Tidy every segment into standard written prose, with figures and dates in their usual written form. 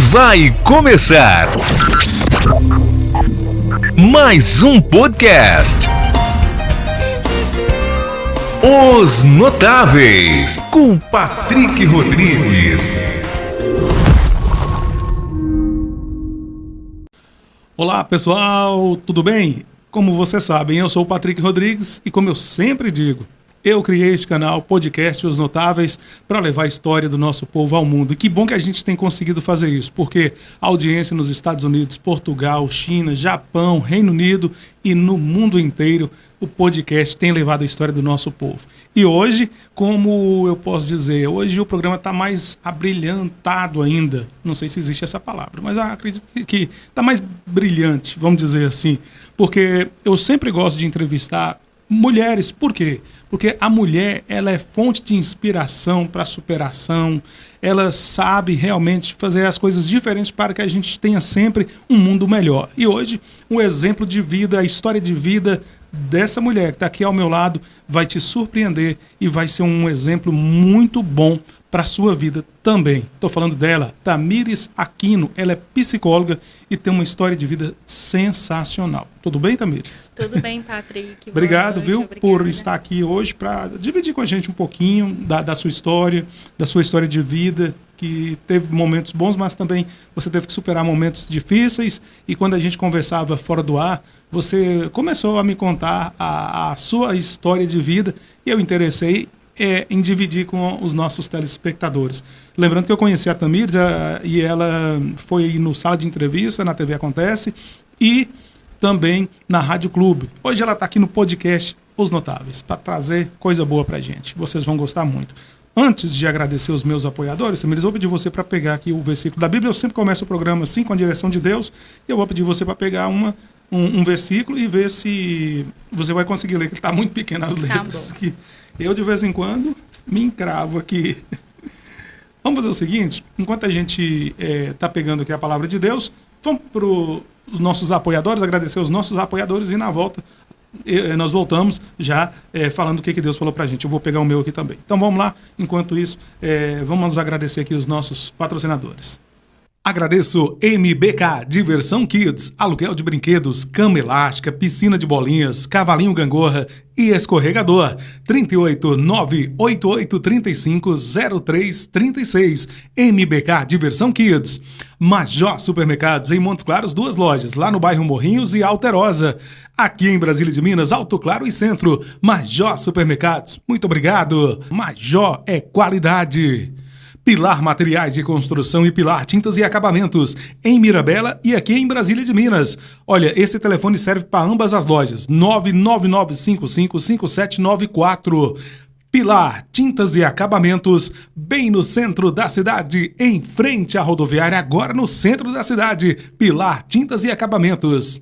Vai começar mais um podcast. Os Notáveis, com Patrick Rodrigues. Olá pessoal, tudo bem? Como vocês sabem, eu sou o Patrick Rodrigues e como eu sempre digo, eu criei este canal, podcast Os Notáveis, para levar a história do nosso povo ao mundo. E que bom que a gente tem conseguido fazer isso, porque a audiência nos Estados Unidos, Portugal, China, Japão, Reino Unido e no mundo inteiro, o podcast tem levado a história do nosso povo. E hoje, como eu posso dizer, hoje o programa está mais abrilhantado ainda. Não sei se existe essa palavra, mas eu acredito que está mais brilhante, vamos dizer assim. Porque eu sempre gosto de entrevistar mulheres. Por quê? Porque a mulher, ela é fonte de inspiração para superação. Ela sabe realmente fazer as coisas diferentes para que a gente tenha sempre um mundo melhor. E hoje, um exemplo de vida, a história de vida dessa mulher que está aqui ao meu lado vai te surpreender e vai ser um exemplo muito bom para a sua vida também. Estou falando dela, Tamires Aquino. Ela é psicóloga e tem uma história de vida sensacional. Tudo bem, Tamires? Tudo bem, Patrick. Obrigado, noite, viu, obrigada por estar aqui hoje para dividir com a gente um pouquinho da sua história de vida, que teve momentos bons, mas também você teve que superar momentos difíceis. E quando a gente conversava fora do ar, você começou a me contar a sua história de vida e eu interessei em dividir com os nossos telespectadores. Lembrando que eu conheci a Tamires e ela foi no Sala de Entrevista, na TV Acontece e também na Rádio Clube. Hoje ela está aqui no podcast Os Notáveis, para trazer coisa boa para a gente. Vocês vão gostar muito. Antes de agradecer os meus apoiadores, Tamires, eu vou pedir você para pegar aqui o versículo da Bíblia. Eu sempre começo o programa assim, com a direção de Deus, e eu vou pedir você para pegar um versículo e ver se você vai conseguir ler, que está muito pequeno as letras. Que eu, de vez em quando, me encravo aqui. Vamos fazer o seguinte, enquanto a gente está pegando aqui a palavra de Deus, vamos para os nossos apoiadores, agradecer os nossos apoiadores e na volta nós voltamos já falando o que Deus falou pra gente. Eu vou pegar o meu aqui também. Então vamos lá, enquanto isso, vamos agradecer aqui os nossos patrocinadores. Agradeço MBK Diversão Kids, aluguel de brinquedos, cama elástica, piscina de bolinhas, cavalinho gangorra e escorregador. 38-988-35-0336. MBK Diversão Kids. Major Supermercados em Montes Claros, 2 lojas, lá no bairro Morrinhos e Alterosa. Aqui em Brasília de Minas, Alto Claro e Centro. Major Supermercados, muito obrigado. Major é qualidade. Pilar Materiais de Construção e Pilar Tintas e Acabamentos, em Mirabela e aqui em Brasília de Minas. Olha, esse telefone serve para ambas as lojas, 999555794. Pilar Tintas e Acabamentos, bem no centro da cidade, em frente à rodoviária, agora no centro da cidade. Pilar Tintas e Acabamentos.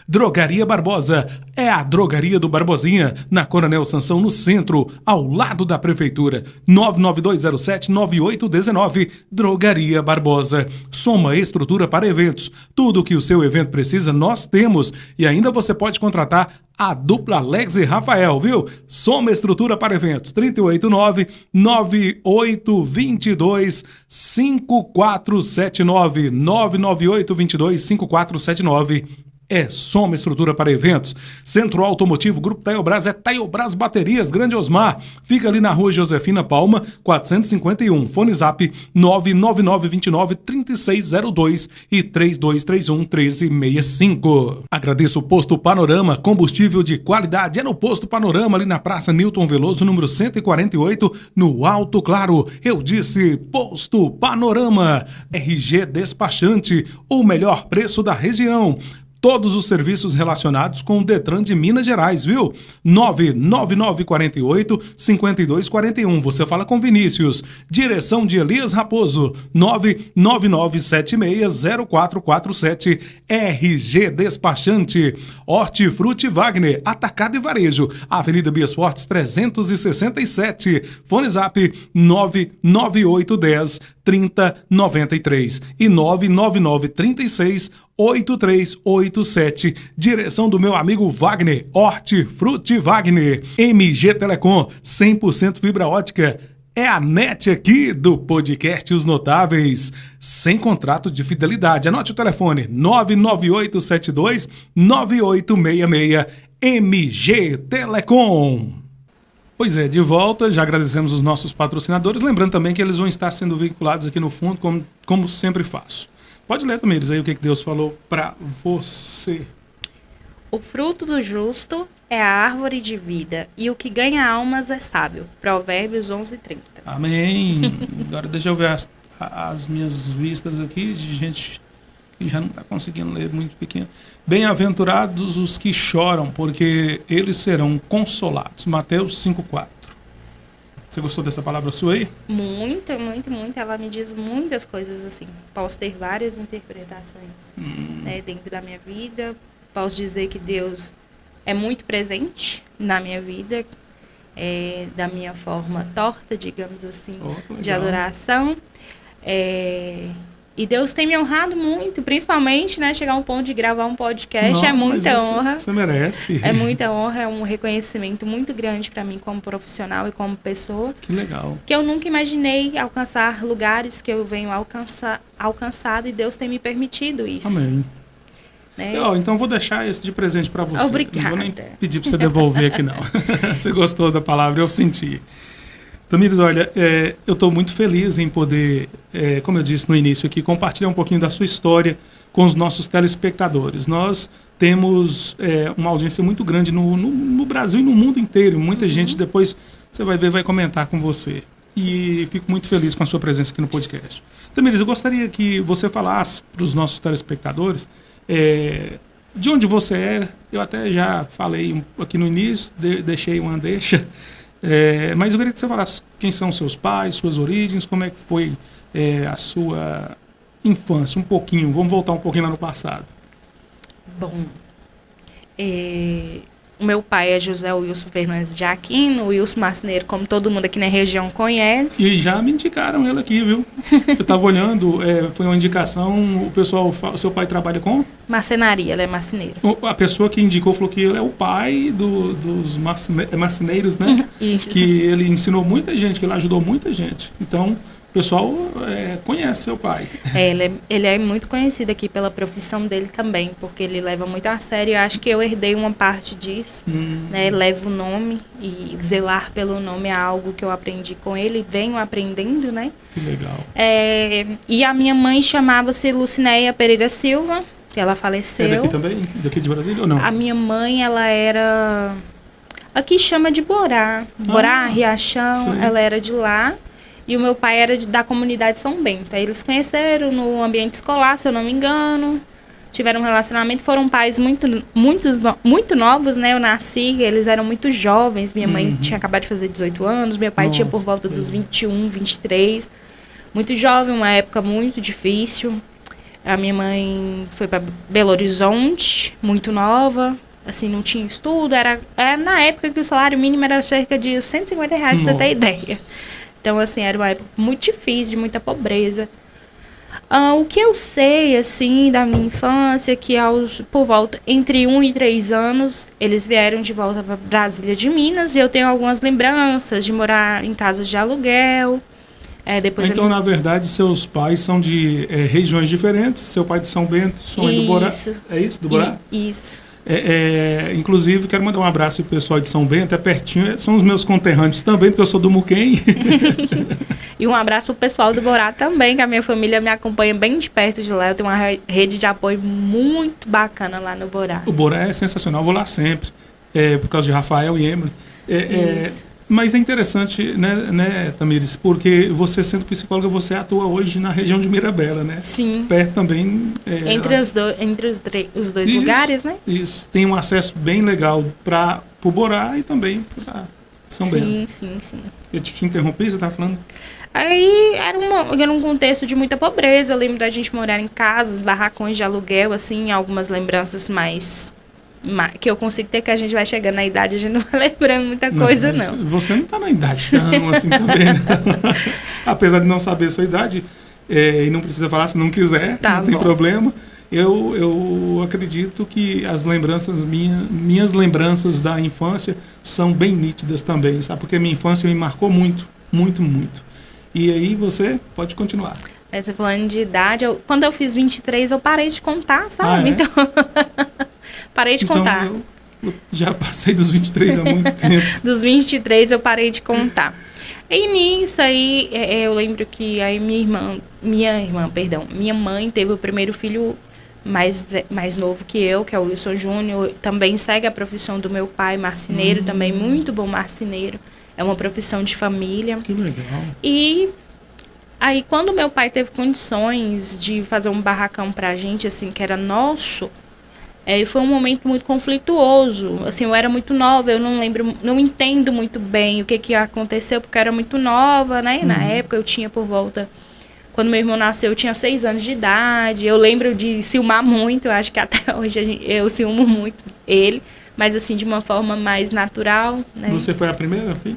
Drogaria Barbosa, é a drogaria do Barbosinha, na Coronel Sansão, no centro, ao lado da prefeitura. 99207-9819, Drogaria Barbosa. Soma Estrutura para Eventos, tudo o que o seu evento precisa nós temos, e ainda você pode contratar a dupla Alex e Rafael, viu? Soma Estrutura para Eventos, 389-9822-5479, 99822-5479. É Soma Estrutura para Eventos. Centro Automotivo, Grupo Taiobras, é Taiobras Baterias, Grande Osmar. Fica ali na Rua Josefina Palma, 451. Fone Zap 99929-3602 e 3231-1365. Agradeço o Posto Panorama, combustível de qualidade. É no Posto Panorama, ali na Praça Newton Veloso, número 148, no Alto Claro. Eu disse Posto Panorama. RG Despachante, o melhor preço da região. Todos os serviços relacionados com o Detran de Minas Gerais, viu? 99948-5241. Você fala com Vinícius. Direção de Elias Raposo. 999760447. RG Despachante. Hortifruti Wagner. Atacado e Varejo. Avenida Bias Fortes 367. Fone Zap 99810-3093 e 99936-8387. Direção do meu amigo Wagner, Hortifruti Wagner. MG Telecom, 100% fibra ótica. É a NET aqui do podcast Os Notáveis, sem contrato de fidelidade. Anote o telefone, 99872-9866, MG Telecom. Pois é, de volta, já agradecemos os nossos patrocinadores, lembrando também que eles vão estar sendo vinculados aqui no fundo, como sempre faço. Pode ler, Tamires, aí o que Deus falou para você. O fruto do justo é a árvore de vida, e o que ganha almas é sábio. Provérbios 11:30. Amém. Agora deixa eu ver as minhas vistas aqui de gente que já não está conseguindo ler, muito pequeno. Bem-aventurados os que choram, porque eles serão consolados. Mateus 5:4. Você gostou dessa palavra sua aí? Muito. Ela me diz muitas coisas assim. Posso ter várias interpretações dentro da minha vida. Posso dizer que Deus é muito presente na minha vida, da minha forma torta, digamos assim, de adoração. E Deus tem me honrado muito, principalmente, chegar ao ponto de gravar um podcast. Nossa, é muita honra. Você merece. É muita honra, é um reconhecimento muito grande para mim como profissional e como pessoa. Que legal. Que eu nunca imaginei alcançar lugares que eu venho alcançado, e Deus tem me permitido isso. Amém. Então vou deixar esse de presente para você. Obrigada. Não vou nem pedir para você devolver aqui, não. Você gostou da palavra, eu senti. Tamires, olha, eu estou muito feliz em poder, como eu disse no início aqui, compartilhar um pouquinho da sua história com os nossos telespectadores. Nós temos uma audiência muito grande no Brasil e no mundo inteiro. Muita gente, depois você vai ver, vai comentar com você. E fico muito feliz com a sua presença aqui no podcast. Tamires, eu gostaria que você falasse para os nossos telespectadores de onde você é. Eu até já falei aqui no início, deixei uma deixa. Mas eu queria que você falasse quem são seus pais, suas origens, como é que foi a sua infância, um pouquinho. Vamos voltar um pouquinho lá no passado. Bom, o meu pai é José Wilson Fernandes de Aquino, o Wilson Marceneiro, como todo mundo aqui na região conhece. E já me indicaram ele aqui, viu? Eu estava olhando, foi uma indicação, o pessoal, seu pai trabalha com? Marcenaria, ele é marceneiro. A pessoa que indicou falou que ele é o pai dos marceneiros, né? Isso. Que ele ensinou muita gente, que ele ajudou muita gente. Então, o pessoal conhece seu pai. Ele é muito conhecido aqui pela profissão dele também, porque ele leva muito a sério. Eu acho que eu herdei uma parte disso, né? Levo o nome, e zelar pelo nome é algo que eu aprendi com ele, venho aprendendo, né? Que legal. E a minha mãe chamava-se Lucinéia Pereira Silva, que ela faleceu. É daqui também? Daqui de Brasília ou não? A minha mãe, ela era... Aqui chama de Borá. Borá, Riachão, sim. Ela era de lá. E o meu pai era da comunidade São Bento. Aí eles conheceram no ambiente escolar, se eu não me engano. Tiveram um relacionamento. Foram pais muito novos, né? Eu nasci, eles eram muito jovens. Minha mãe tinha acabado de fazer 18 anos. Meu pai tinha por volta dos 21, 23. Muito jovem, uma época muito difícil. A minha mãe foi para Belo Horizonte, muito nova. Assim, não tinha estudo. Era na época que o salário mínimo era cerca de R$150, pra você ter ideia. Então, assim, era uma época muito difícil, de muita pobreza. O que eu sei, assim, da minha infância, que por volta, entre 1 e 3 anos, eles vieram de volta para Brasília de Minas, e eu tenho algumas lembranças de morar em casas de aluguel. Então, na verdade, seus pais são de regiões diferentes. Seu pai de São Bento, sua mãe do Borá. É isso, do Borá? Isso. Inclusive, quero mandar um abraço pro pessoal de São Bento, pertinho, são os meus conterrâneos também, porque eu sou do Muquem. E um abraço pro pessoal do Borá também, que a minha família me acompanha bem de perto de lá. Eu tenho uma rede de apoio muito bacana lá no Borá. O Borá é sensacional, eu vou lá sempre, por causa de Rafael e Emily. Mas é interessante, né, Tamires, porque você, sendo psicóloga, você atua hoje na região de Mirabela, né? Sim. Perto também. Entre os dois lugares, né? Isso. Tem um acesso bem legal para o Borá e também para São Bento. Sim. Eu te interrompi, você estava falando? Aí era um contexto de muita pobreza. Eu lembro da gente morar em casas, barracões de aluguel, assim, algumas lembranças mais que eu consigo ter, que a gente vai chegando na idade, a gente não vai lembrando muita coisa, não. Você não está na idade tão assim também, não. Apesar de não saber a sua idade, e não precisa falar se não quiser, não tem problema. Eu acredito que as lembranças, minhas lembranças da infância são bem nítidas também, sabe? Porque minha infância me marcou muito. Muito, muito. E aí você pode continuar. Você falando de idade, quando eu fiz 23, eu parei de contar, sabe? Ah, é? Então, parei de contar. Eu já passei dos 23 há muito tempo. Dos 23 eu parei de contar. E nisso aí, eu lembro que aí minha mãe teve o primeiro filho mais novo que eu, que é o Wilson Júnior. Também segue a profissão do meu pai, marceneiro, também muito bom marceneiro. É uma profissão de família. Que legal. E aí, quando meu pai teve condições de fazer um barracão pra gente, assim, que era nosso, foi um momento muito conflituoso. Assim, eu era muito nova, eu não lembro, não entendo muito bem o que aconteceu, porque eu era muito nova, né? Na época eu tinha por volta... Quando meu irmão nasceu, eu tinha 6 anos de idade. Eu lembro de ciúmar muito, eu acho que até hoje eu ciúmo muito ele, mas assim, de uma forma mais natural, né? Você foi a primeira filha?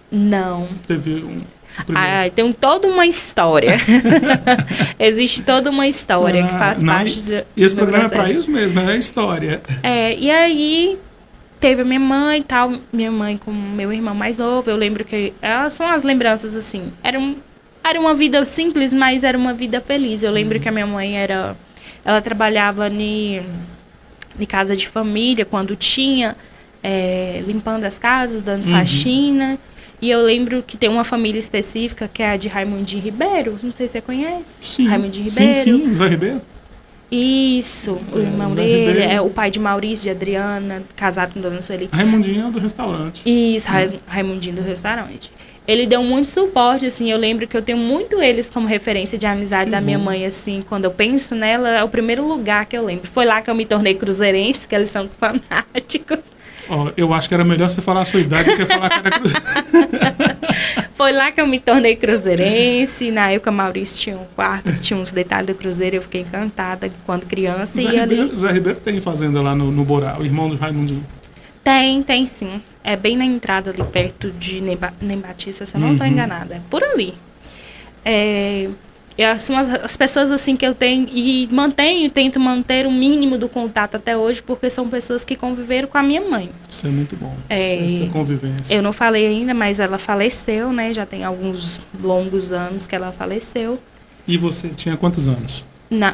Não. Teve tem toda uma história. Existe toda uma história que faz parte do E esse programa processo. é pra isso mesmo, é a história. E aí teve a minha mãe e tal, minha mãe com meu irmão mais novo. Eu lembro que elas são as lembranças assim. Era uma vida simples, mas era uma vida feliz. Eu lembro que a minha mãe ela trabalhava em casa de família quando tinha, limpando as casas, dando faxina. E eu lembro que tem uma família específica, que é a de Raimundinho Ribeiro. Não sei se você conhece. Sim. Raimundinho Ribeiro. Sim, Zé Ribeiro. Isso, o irmão Zé dele, Ribeiro. é o pai de Maurício, de Adriana, casado com Dona Sueli. Raimundinho é do restaurante. Isso, Raimundinho do restaurante. Ele deu muito suporte, assim, eu lembro que eu tenho muito eles como referência de amizade da minha mãe, assim, quando eu penso nela, é o primeiro lugar que eu lembro. Foi lá que eu me tornei cruzeirense, que eles são fanáticos. Eu acho que era melhor você falar a sua idade do que falar que era Foi lá que eu me tornei cruzeirense. Na época, Maurício tinha um quarto, tinha uns detalhes do cruzeiro. Eu fiquei encantada quando criança. Zé Ribeiro tem fazenda lá no Borá, o irmão do Raimundinho. Tem sim. É bem na entrada ali, perto de Nem Batista, se eu não estou enganada. É por ali. São as pessoas assim que eu tenho e tento manter o mínimo do contato até hoje, porque são pessoas que conviveram com a minha mãe. Isso é muito bom, essa convivência. Eu não falei ainda, mas ela faleceu, né? Já tem alguns longos anos que ela faleceu. E você tinha quantos anos?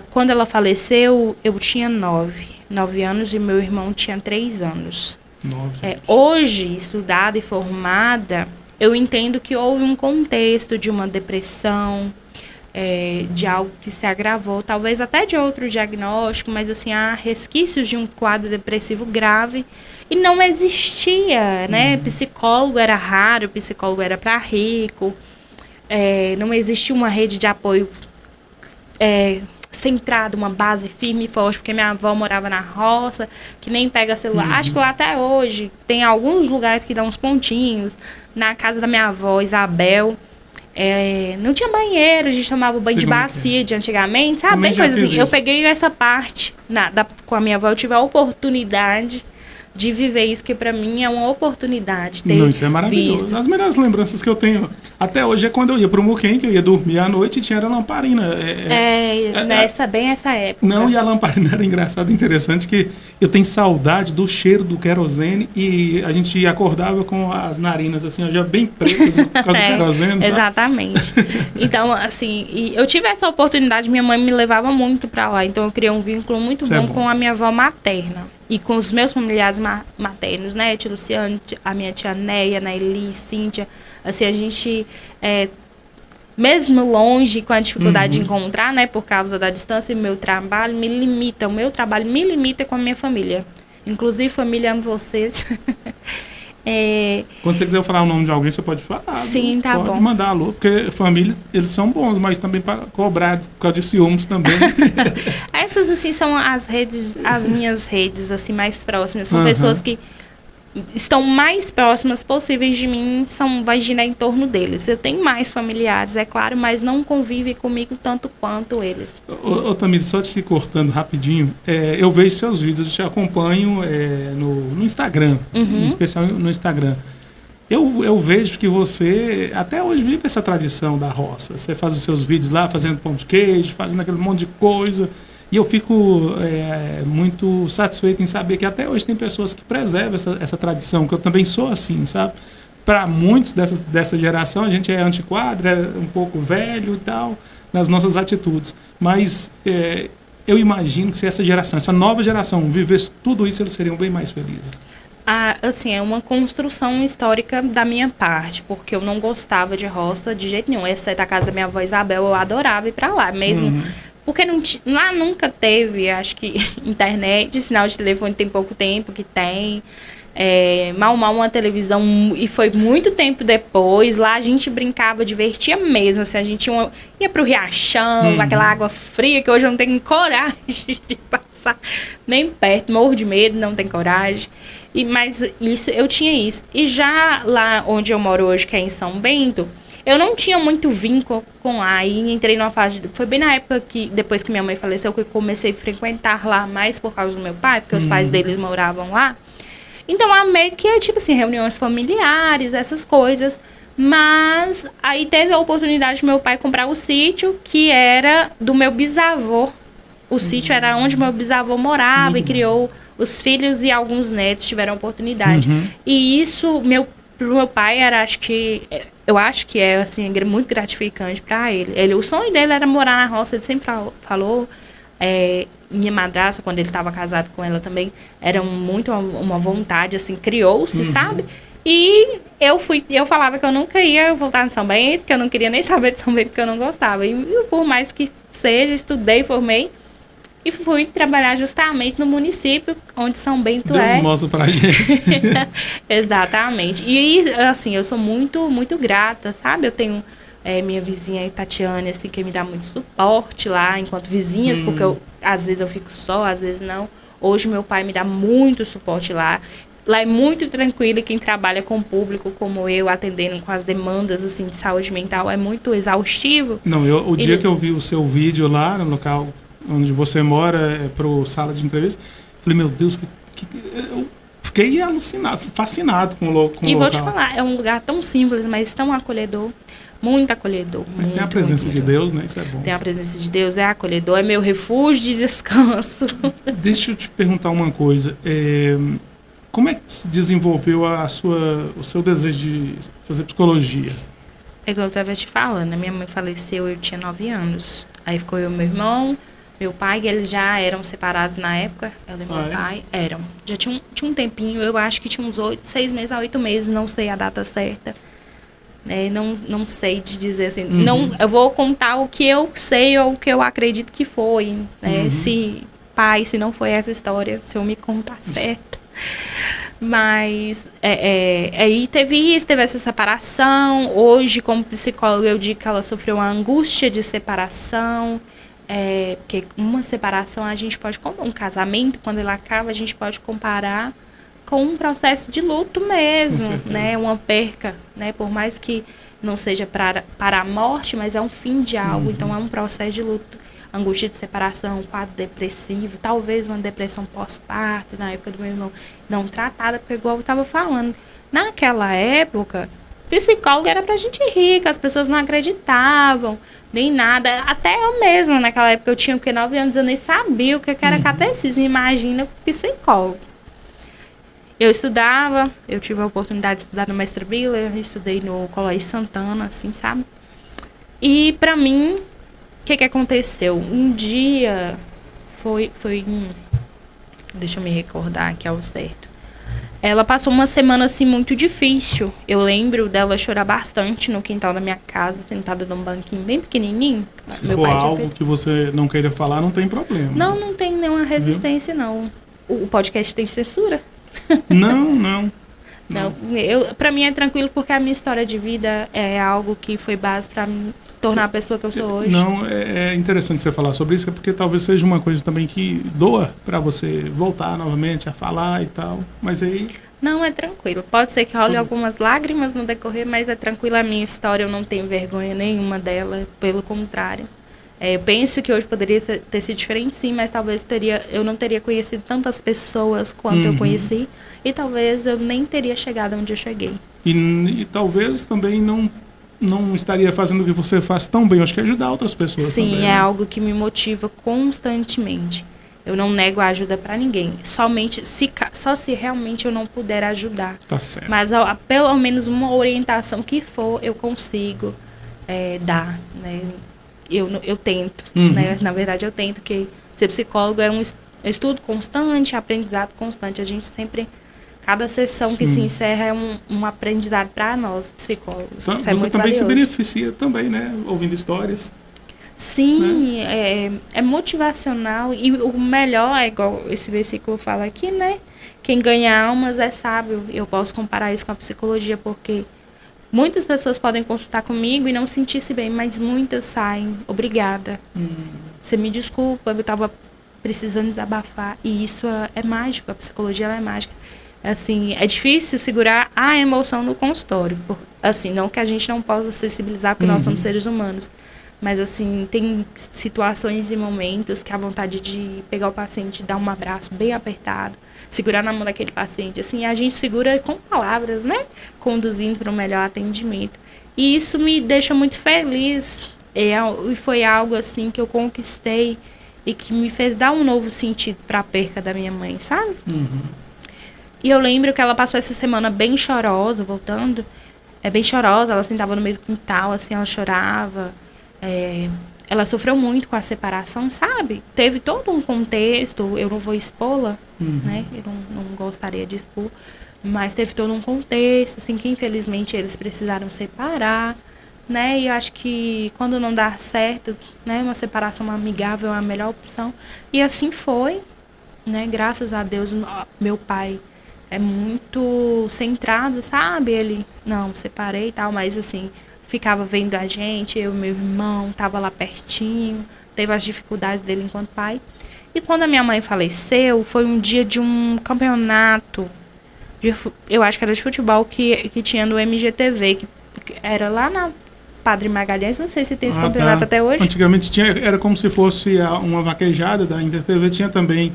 Quando ela faleceu, eu tinha 9 anos e meu irmão tinha 3 anos. 9 anos. Hoje, estudada e formada, eu entendo que houve um contexto de uma depressão, de algo que se agravou, talvez até de outro diagnóstico, mas assim, há resquícios de um quadro depressivo grave e não existia, né? Psicólogo era raro, psicólogo era para rico, não existia uma rede de apoio centrada, uma base firme e forte, porque minha avó morava na roça, que nem pega celular. Acho que lá até hoje tem alguns lugares que dão uns pontinhos. Na casa da minha avó, Isabel, não tinha banheiro, a gente tomava banho de bacia de antigamente, sabe? Bem coisa assim. Eu peguei essa parte com a minha avó, eu tive a oportunidade de viver isso, que pra mim é uma oportunidade. Não, isso é maravilhoso. Visto. As melhores lembranças que eu tenho até hoje é quando eu ia pro Muquem, que eu ia dormir à noite e tinha a lamparina. Bem essa época. Não, e a lamparina era engraçado, interessante, que eu tenho saudade do cheiro do querosene e a gente acordava com as narinas assim, já bem pretas por causa do querosene, sabe? Exatamente. Então, assim, eu tive essa oportunidade, minha mãe me levava muito pra lá, então eu criei um vínculo muito bom com a minha avó materna. E com os meus familiares maternos, né? Tia Luciane, a minha tia Neia, Naeli, Cíntia. Assim, a gente, mesmo longe, com a dificuldade de encontrar, né? Por causa da distância, o meu trabalho me limita com a minha família. Inclusive, família, amo vocês. Quando você quiser falar o nome de alguém, você pode falar. Sim, tá bom. Pode mandar alô, porque família, eles são bons, mas também para cobrar por causa de ciúmes também. Essas, assim, são as minhas redes, assim, mais próximas. São pessoas que estão mais próximas possíveis de mim, vai girar em torno deles. Eu tenho mais familiares, é claro, mas não convivem comigo tanto quanto eles. Ô Tamires, só te cortando rapidinho, eu vejo seus vídeos, eu te acompanho no Instagram, em especial no Instagram. Eu vejo que você até hoje vive essa tradição da roça. Você faz os seus vídeos lá, fazendo pão de queijo, fazendo aquele monte de coisa. E eu fico muito satisfeito em saber que até hoje tem pessoas que preservam essa tradição, que eu também sou assim, sabe? para muitos dessa geração, a gente é antiquado, é um pouco velho e tal, nas nossas atitudes. Mas eu imagino que se essa nova geração vivesse tudo isso, eles seriam bem mais felizes. Assim, é uma construção histórica da minha parte, porque eu não gostava de roça de jeito nenhum, exceto a casa da minha avó Isabel, eu adorava ir pra lá, mesmo, porque lá nunca teve, acho que, internet, sinal de telefone tem pouco tempo que tem, mal uma televisão, e foi muito tempo depois. Lá a gente brincava, divertia mesmo, assim, a gente ia pro riachão, aquela água fria que hoje eu não tenho coragem de passar nem perto, morro de medo, não tenho coragem. Mas eu tinha isso. E já lá onde eu moro hoje, que é em São Bento, eu não tinha muito vínculo com lá. E entrei numa fase... Foi bem na época que, depois que minha mãe faleceu, que eu comecei a frequentar lá mais por causa do meu pai, porque os pais deles moravam lá. Então, meio que, tipo assim, reuniões familiares, essas coisas. Mas aí teve a oportunidade do meu pai comprar o sítio, que era do meu bisavô. O sítio era onde meu bisavô morava e criou os filhos, e alguns netos tiveram oportunidade. E isso, pro meu pai, eu acho que é assim, muito gratificante para ele. O sonho dele era morar na roça, ele sempre falou. Minha madrasta, quando ele estava casado com ela também, era muito uma vontade, assim, criou-se, sabe? E eu falava que eu nunca ia voltar em São Bento, que eu não queria nem saber de São Bento, que eu não gostava. E por mais que seja, estudei, formei, e fui trabalhar justamente no município onde São Bento Deus mostra pra gente. Exatamente. E, assim, eu sou muito, muito grata, sabe? Eu tenho minha vizinha Tatiane, assim, que me dá muito suporte lá, enquanto vizinhas, porque às vezes eu fico só, às vezes não. Hoje meu pai me dá muito suporte lá. Lá é muito tranquilo, e quem trabalha com o público, como eu, atendendo com as demandas, assim, de saúde mental, é muito exaustivo. Não, o dia que eu vi o seu vídeo lá no local onde você mora, pro sala de entrevista, falei, meu Deus, eu fiquei alucinado, fascinado com o local. E vou te falar, é um lugar tão simples, mas tão acolhedor, muito acolhedor. Mas muito, tem a presença de Deus, né? Isso é bom. Tem a presença de Deus, é acolhedor, é meu refúgio de descanso. Deixa eu te perguntar uma coisa, como é que se desenvolveu o seu desejo de fazer psicologia? É que eu estava te falando, minha mãe faleceu, eu tinha 9 anos. Aí ficou eu e meu irmão, meu pai, que eles já eram separados na época, ela e meu pai, eram. Já tinha um tempinho, eu acho que tinha uns 6 meses a 8 meses, não sei a data certa. Não sei de dizer assim, não, eu vou contar o que eu sei ou o que eu acredito que foi, né? Se não foi essa história, se eu me contar certo. Mas aí teve essa separação. Hoje, como psicóloga, eu digo que ela sofreu uma angústia de separação, porque uma separação a gente pode, um casamento, quando ele acaba, a gente pode comparar com um processo de luto mesmo, né? Uma perca, né? Por mais que não seja para a morte, mas é um fim de algo, então é um processo de luto. Angústia de separação, quadro depressivo, talvez uma depressão pós-parto, na época do meu irmão, não tratada, porque igual eu estava falando, naquela época, psicólogo era pra gente rir, que as pessoas não acreditavam, nem nada, até eu mesma, naquela época eu tinha 9 anos, eu nem sabia o que era catecismo, imagina psicólogo. Eu estudava, eu tive a oportunidade de estudar no Mestre Biller, estudei no Colégio Santana, assim, sabe? E pra mim, o que aconteceu? Um dia, deixa eu me recordar aqui ao certo. Ela passou uma semana, assim, muito difícil. Eu lembro dela chorar bastante no quintal da minha casa, sentada num banquinho bem pequenininho. Se for algo que você não queira falar, não tem problema. Não tem nenhuma resistência, não. O podcast tem censura? Não. Pra mim é tranquilo, porque a minha história de vida é algo que foi base pra me tornar a pessoa que eu sou hoje. Não, é interessante você falar sobre isso, porque talvez seja uma coisa também que doa pra você voltar novamente a falar e tal, mas aí... Não, é tranquilo. Pode ser que role algumas lágrimas no decorrer, mas é tranquilo, a minha história, eu não tenho vergonha nenhuma dela, pelo contrário. Eu penso que hoje poderia ter sido diferente, sim, mas talvez eu não teria conhecido tantas pessoas quanto eu conheci, e talvez eu nem teria chegado onde eu cheguei. E talvez também não estaria fazendo o que você faz tão bem, acho que é ajudar outras pessoas. Sim, também, é algo que me motiva constantemente. Eu não nego a ajuda para ninguém. Só se realmente eu não puder ajudar. Tá certo. Mas pelo menos uma orientação que for, eu consigo dar, né? Eu tento, né? Na verdade, eu tento, porque ser psicólogo é um estudo constante, aprendizado constante. A gente sempre... Cada sessão que se encerra é um aprendizado para nós, psicólogos. Então, isso é você muito também valioso. se beneficia também, né? Ouvindo histórias. Sim, é motivacional. E o melhor é igual esse versículo fala aqui, né? Quem ganha almas é sábio. Eu posso comparar isso com a psicologia, porque muitas pessoas podem consultar comigo e não sentir-se bem, mas muitas saem. Obrigada. Você me desculpa, eu estava precisando desabafar. E isso é mágico, a psicologia ela é mágica. Assim, é difícil segurar a emoção no consultório. Assim, não que a gente não possa sensibilizar, porque nós somos seres humanos. Mas, assim, tem situações e momentos que a vontade de pegar o paciente, dar um abraço bem apertado, segurar na mão daquele paciente, assim, a gente segura com palavras, né? Conduzindo para um melhor atendimento. E isso me deixa muito feliz. E foi algo, assim, que eu conquistei e que me fez dar um novo sentido para a perca da minha mãe, sabe? E eu lembro que ela passou essa semana bem chorosa, voltando. Bem chorosa, ela sentava no meio do quintal, assim, ela chorava. Ela sofreu muito com a separação, sabe? Teve todo um contexto, eu não vou expô-la, né? Eu não gostaria de expor, mas teve todo um contexto, assim, que infelizmente eles precisaram separar, né? E eu acho que quando não dá certo, né? Uma separação amigável é a melhor opção. E assim foi, né? Graças a Deus, meu pai é muito centrado, sabe? Ele, não, separei e tal, mas assim... ficava vendo a gente, eu e meu irmão, tava lá pertinho, teve as dificuldades dele enquanto pai. E quando a minha mãe faleceu, foi um dia de um campeonato, eu acho que era de futebol, que tinha no MGTV, que era lá na Padre Magalhães, não sei se tem esse campeonato até hoje. Antigamente era como se fosse uma vaquejada da InterTV, tinha também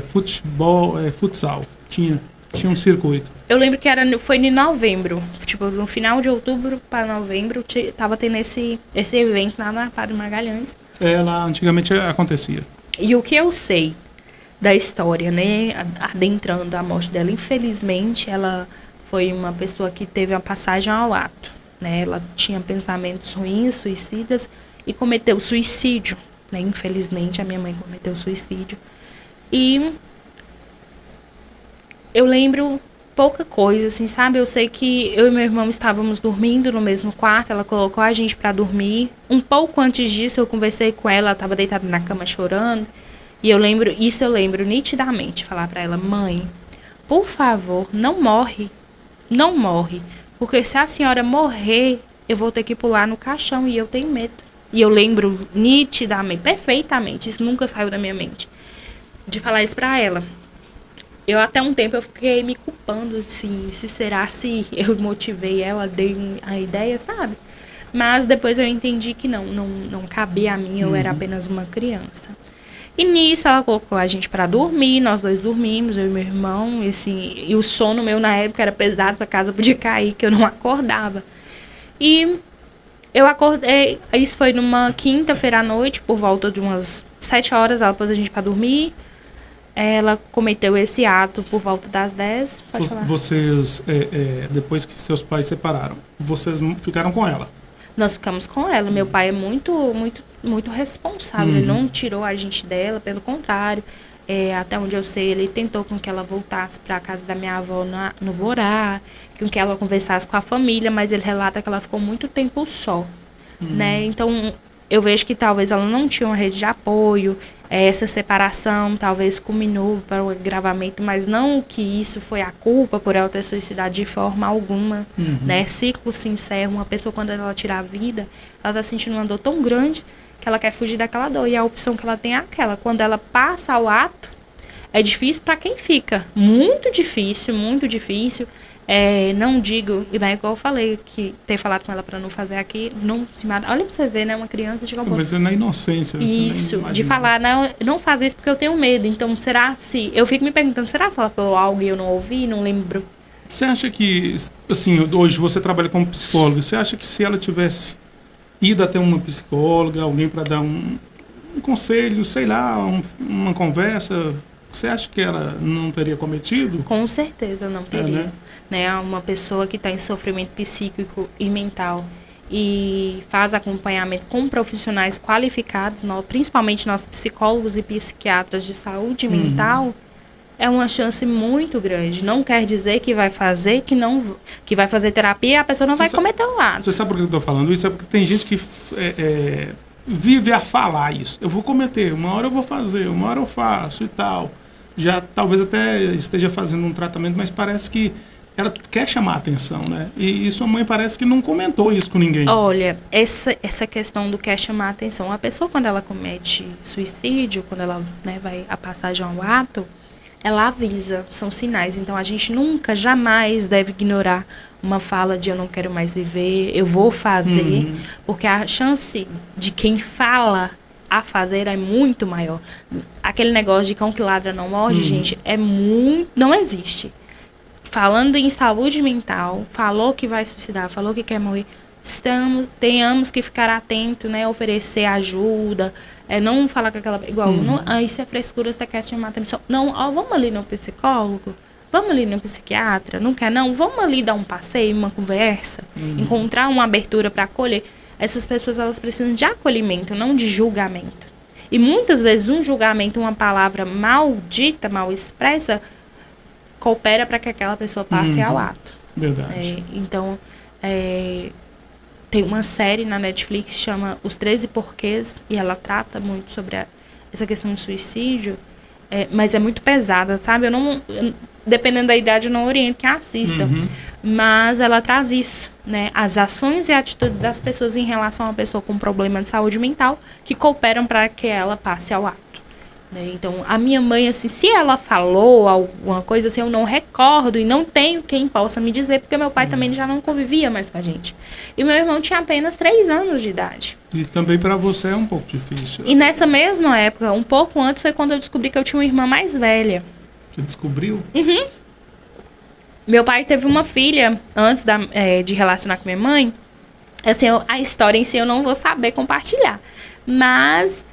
futebol, futsal, tinha um circuito. Eu lembro que foi em novembro, tipo, no final de outubro para novembro, tava tendo esse evento lá na Padre Magalhães. Lá antigamente acontecia. E o que eu sei da história, né, adentrando a morte dela, infelizmente, ela foi uma pessoa que teve uma passagem ao ato, né, ela tinha pensamentos ruins, suicidas, e cometeu suicídio, né, infelizmente a minha mãe cometeu suicídio. E eu lembro pouca coisa, assim, sabe? Eu sei que eu e meu irmão estávamos dormindo no mesmo quarto, ela colocou a gente pra dormir. Um pouco antes disso, eu conversei com ela estava deitada na cama chorando. E eu lembro nitidamente, falar pra ela, mãe, por favor, não morre. Não morre. Porque se a senhora morrer, eu vou ter que pular no caixão e eu tenho medo. E eu lembro nitidamente, perfeitamente, isso nunca saiu da minha mente, de falar isso pra ela. Eu até um tempo eu fiquei me culpando, assim, se eu motivei ela, dei a ideia, sabe? Mas depois eu entendi que não cabia a mim, eu era apenas uma criança. E nisso ela colocou a gente pra dormir, nós dois dormimos, eu e meu irmão, e assim, e o sono meu na época era pesado, que a casa podia cair, que eu não acordava. E eu acordei, isso foi numa quinta-feira à noite, por volta de umas 7 horas, ela pôs a gente pra dormir. Ela cometeu esse ato por volta das 10. Pode falar. Vocês, depois que seus pais separaram, vocês ficaram com ela? Nós ficamos com ela. Meu pai é muito, muito, muito responsável. Ele não tirou a gente dela, pelo contrário. Até onde eu sei, ele tentou com que ela voltasse para a casa da minha avó no Borá, com que ela conversasse com a família, mas ele relata que ela ficou muito tempo só, né? Então, eu vejo que talvez ela não tinha uma rede de apoio, essa separação talvez culminou para o agravamento, mas não que isso foi a culpa por ela ter suicidado de forma alguma, né? Ciclo se encerra, uma pessoa quando ela tirar a vida, ela está sentindo uma dor tão grande que ela quer fugir daquela dor, e a opção que ela tem é aquela. Quando ela passa ao ato, é difícil para quem fica, muito difícil, muito difícil. Não digo, né, igual eu falei, que ter falado com ela para não fazer aqui, não se mata. Olha pra você ver, né, uma criança chega um pouco. Mas é na inocência. Isso, de falar, não fazer isso porque eu tenho medo. Então, será se... Eu fico me perguntando, será se ela falou algo e eu não ouvi, não lembro? Você acha que, assim, hoje você trabalha como psicóloga, você acha que se ela tivesse ido até uma psicóloga, alguém para dar um conselho, sei lá, uma conversa, você acha que ela não teria cometido? Com certeza não teria. Né? Uma pessoa que está em sofrimento psíquico e mental e faz acompanhamento com profissionais qualificados, principalmente nós psicólogos e psiquiatras de saúde mental, é uma chance muito grande. Não quer dizer que vai fazer, que vai fazer terapia e a pessoa não vai cometer o ato. Você sabe por que eu estou falando isso? É porque tem gente que vive a falar isso. Eu vou cometer, uma hora eu vou fazer, uma hora eu faço e tal. Já talvez até esteja fazendo um tratamento, mas parece que ela quer chamar a atenção, né? E sua mãe parece que não comentou isso com ninguém. Olha, essa questão do quer chamar a atenção. A pessoa, quando ela comete suicídio, quando ela vai a passagem ao ato, ela avisa, são sinais. Então, a gente nunca, jamais deve ignorar uma fala de eu não quero mais viver, eu vou fazer, porque a chance de quem fala a fazer é muito maior. Aquele negócio de cão que ladra não morde, gente, não existe. Falando em saúde mental, falou que vai suicidar, falou que quer morrer, tenhamos que ficar atentos, né? Oferecer ajuda, não falar com aquela... Igual, isso é frescura, você quer chamar atenção. Não, vamos ali no psicólogo, vamos ali no psiquiatra, não quer não? Vamos ali dar um passeio, uma conversa, encontrar uma abertura para acolher. Essas pessoas, elas precisam de acolhimento, não de julgamento. E muitas vezes um julgamento, uma palavra maldita, mal expressa, coopera para que aquela pessoa passe ao ato. Verdade. Então, tem uma série na Netflix que chama Os 13 Porquês, e ela trata muito sobre essa questão de suicídio, mas é muito pesada, sabe? Dependendo da idade, eu não oriento quem assista. Mas ela traz isso, né? As ações e atitudes das pessoas em relação a uma pessoa com problema de saúde mental que cooperam para que ela passe ao ato. Né? Então, a minha mãe, assim, se ela falou alguma coisa, assim, eu não recordo e não tenho quem possa me dizer, porque meu pai também já não convivia mais com a gente. E meu irmão tinha apenas 3 anos de idade. E também para você é um pouco difícil. E nessa mesma época, um pouco antes, foi quando eu descobri que eu tinha uma irmã mais velha. Você descobriu? Meu pai teve uma filha antes de relacionar com minha mãe. Assim, a história em si eu não vou saber compartilhar. Mas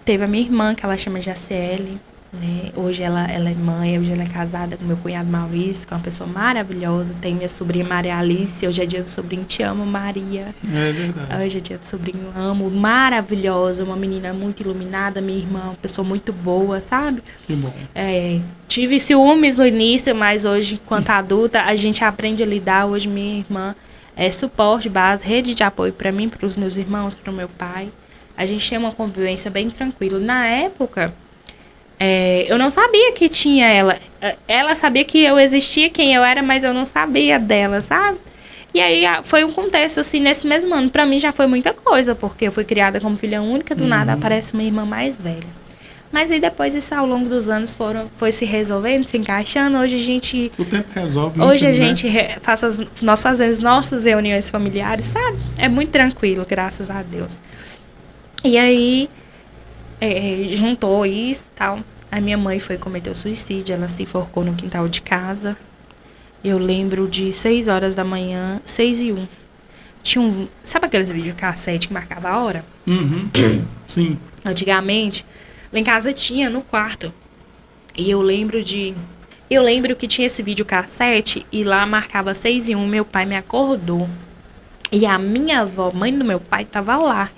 teve a minha irmã, que ela chama de ACL. Né? Hoje ela é mãe, hoje ela é casada com meu cunhado Maurício, que é uma pessoa maravilhosa. Tem minha sobrinha Maria Alice, hoje é dia do sobrinho, te amo, Maria. É verdade. Hoje é dia do sobrinho, amo, maravilhosa, uma menina muito iluminada, minha irmã, uma pessoa muito boa, sabe? Que bom. Tive ciúmes no início, mas hoje, enquanto adulta, a gente aprende a lidar. Hoje minha irmã é suporte, base, rede de apoio para mim, para os meus irmãos, para o meu pai. A gente tem uma convivência bem tranquila. Na época... eu não sabia que tinha ela. Ela sabia que eu existia, quem eu era, mas eu não sabia dela, sabe? E aí foi um contexto, assim, nesse mesmo ano. Pra mim já foi muita coisa, porque eu fui criada como filha única, do nada aparece uma irmã mais velha. Mas aí depois isso, ao longo dos anos, foi se resolvendo, se encaixando. Hoje a gente... O tempo resolve muito, hoje a gente nós fazemos nossas reuniões familiares, sabe? É muito tranquilo, graças a Deus. E aí... juntou isso e tal. A minha mãe foi cometer o suicídio, ela se enforcou no quintal de casa. Eu lembro de 6 horas da manhã, 6:01. Tinha sabe aqueles videocassete que marcava a hora? Sim. Antigamente, lá em casa tinha, no quarto. E eu lembro que tinha esse videocassete e lá marcava 6:01. Meu pai me acordou. E a minha avó, mãe do meu pai, tava lá.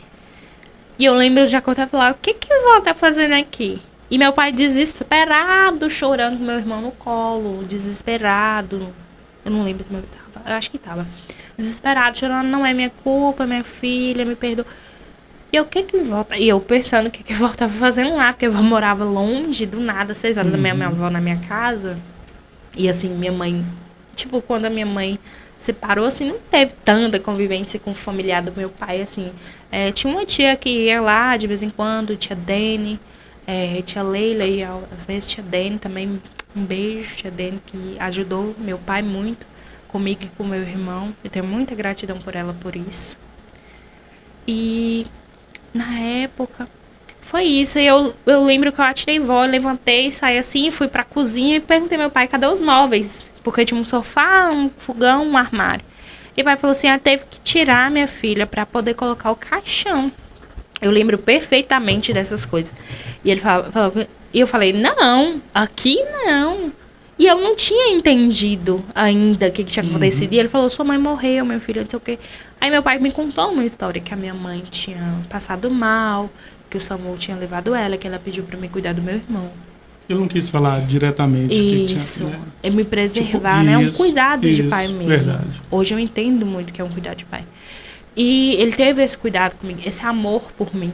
E eu lembro de acordar e falar, o que vó tá fazendo aqui? E meu pai desesperado, chorando com meu irmão no colo, desesperado. Eu não lembro como eu tava, eu acho que tava. Desesperado, chorando, não é minha culpa, minha filha, me perdoa. E eu, o que vó tá... E eu pensando o que vó tava fazendo lá, porque a vó morava longe, do nada, 6 horas da manhã, minha avó na minha casa. E assim, minha mãe, tipo, quando a minha mãe... separou, assim, não teve tanta convivência com o familiar do meu pai, assim. Tinha uma tia que ia lá de vez em quando, tia Dene, tia Leila e às vezes tia Dene também. Um beijo, tia Dene, que ajudou meu pai muito comigo e com meu irmão. Eu tenho muita gratidão por ela por isso. E na época foi isso. E eu lembro que eu atirei vó, levantei, saí assim, fui pra cozinha e perguntei ao meu pai, cadê os móveis? Porque tinha um sofá, um fogão, um armário. E o pai falou assim, teve que tirar minha filha para poder colocar o caixão. Eu lembro perfeitamente dessas coisas. E ele e eu falei, não, aqui não. E eu não tinha entendido ainda o que tinha acontecido. E ele falou, sua mãe morreu, meu filho, não sei o quê. Aí meu pai me contou uma história que a minha mãe tinha passado mal, que o SAMU tinha levado ela, que ela pediu pra me cuidar do meu irmão. Eu não quis falar diretamente o que Isso, tinha, né? é me preservar, Tipo, né? É um isso, cuidado de pai mesmo. Verdade. Hoje eu entendo muito que é um cuidado de pai. E ele teve esse cuidado comigo, esse amor por mim,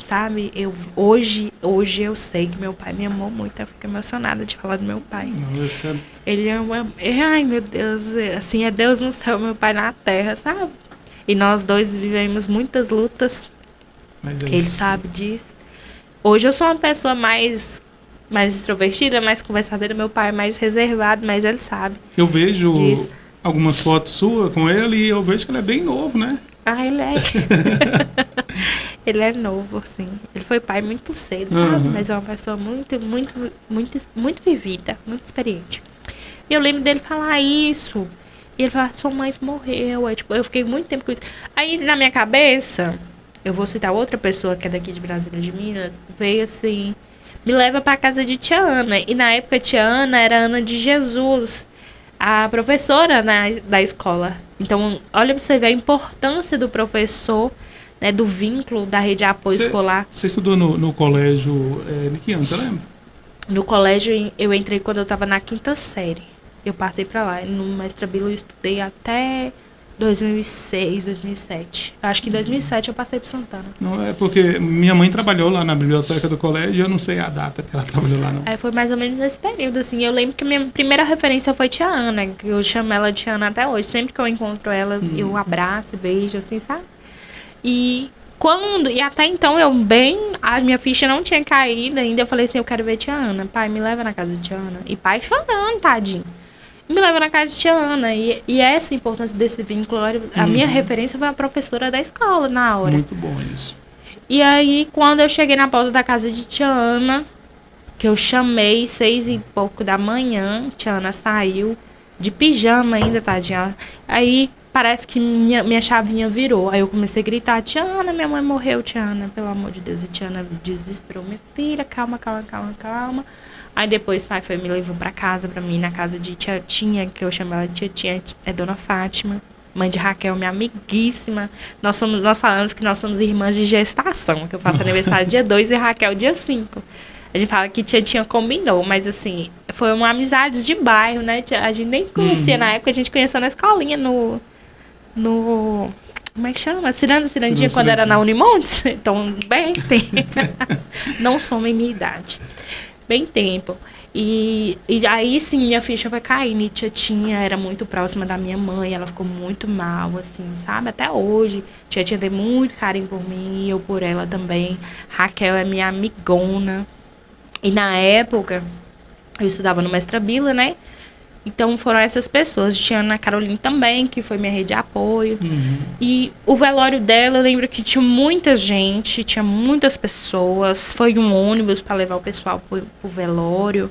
sabe? Hoje eu sei que meu pai me amou muito. Eu fico emocionada de falar do meu pai. Não, isso é... Ele é ai, meu Deus, assim, é Deus no céu, meu pai na terra, sabe? E nós dois vivemos muitas lutas. Mas é Ele isso. sabe disso. Hoje eu sou uma pessoa mais extrovertida, mais conversadeira. Meu pai é mais reservado, mas ele sabe Eu vejo disso. algumas fotos suas com ele e eu vejo que ele é bem novo, né? Ah, ele é. Ele é novo, assim. Ele foi pai muito cedo, sabe? Mas é uma pessoa muito vivida, muito experiente. E eu lembro dele falar isso. E ele falar, sua mãe morreu. Aí, tipo, eu fiquei muito tempo com isso. Aí, na minha cabeça, eu vou citar outra pessoa que é daqui de Brasília, de Minas, veio assim, me leva pra casa de tia Ana. E na época, tia Ana era Ana de Jesus, a professora da escola. Então, olha pra você ver a importância do professor, né, do vínculo da rede de apoio escolar. Você estudou no colégio de que ano, você lembra? No colégio, eu entrei quando eu estava na 5ª série. Eu passei pra lá. No Mestre Abílio eu estudei até 2006, 2007. Acho que em 2007 eu passei pro Santana. Não, é porque minha mãe trabalhou lá na biblioteca do colégio e eu não sei a data que ela trabalhou lá, não. Aí foi mais ou menos nesse período, assim. Eu lembro que minha primeira referência foi tia Ana, que eu chamo ela de tia Ana até hoje. Sempre que eu encontro ela, eu abraço, beijo, assim, sabe? E até então a minha ficha não tinha caído ainda. Eu falei assim, eu quero ver tia Ana. Pai, me leva na casa de tia Ana. E pai chorando, tadinho. Me leva na casa de tia Ana. E essa importância desse vínculo, a minha referência foi a professora da escola na hora. Muito bom isso. E aí, quando eu cheguei na porta da casa de tia Ana, que eu chamei 6 e pouco da manhã, tia Ana saiu de pijama ainda, tadinha. Aí parece que minha chavinha virou. Aí eu comecei a gritar, tia Ana, minha mãe morreu, tia Ana, pelo amor de Deus. E tia Ana desesperou, minha filha, calma. Aí depois pai foi me levou pra casa, pra mim, na casa de tia Tinha, que eu chamo ela de tia Tinha, é Dona Fátima, mãe de Raquel, minha amiguíssima. Nós falamos que nós somos irmãs de gestação, que eu faço aniversário dia 2 e Raquel dia 5. A gente fala que tia Tinha combinou, mas assim, foi uma amizade de bairro, né? A gente nem conhecia na época, a gente conheceu na escolinha, no como é que chama? Cirandinha, quando era na Unimontes. Então, bem tempo. Não soma em minha idade. Bem tempo. E aí, sim, minha ficha foi caindo. E tia Tinha era muito próxima da minha mãe. Ela ficou muito mal, assim, sabe? Até hoje. Tia Tinha tem muito carinho por mim e eu por ela também. Raquel é minha amigona. E na época, eu estudava no Mestre Abílio, né? Então foram essas pessoas, tinha Ana Carolina também, que foi minha rede de apoio. E o velório dela, eu lembro que tinha muita gente, tinha muitas pessoas. Foi um ônibus para levar o pessoal pro velório.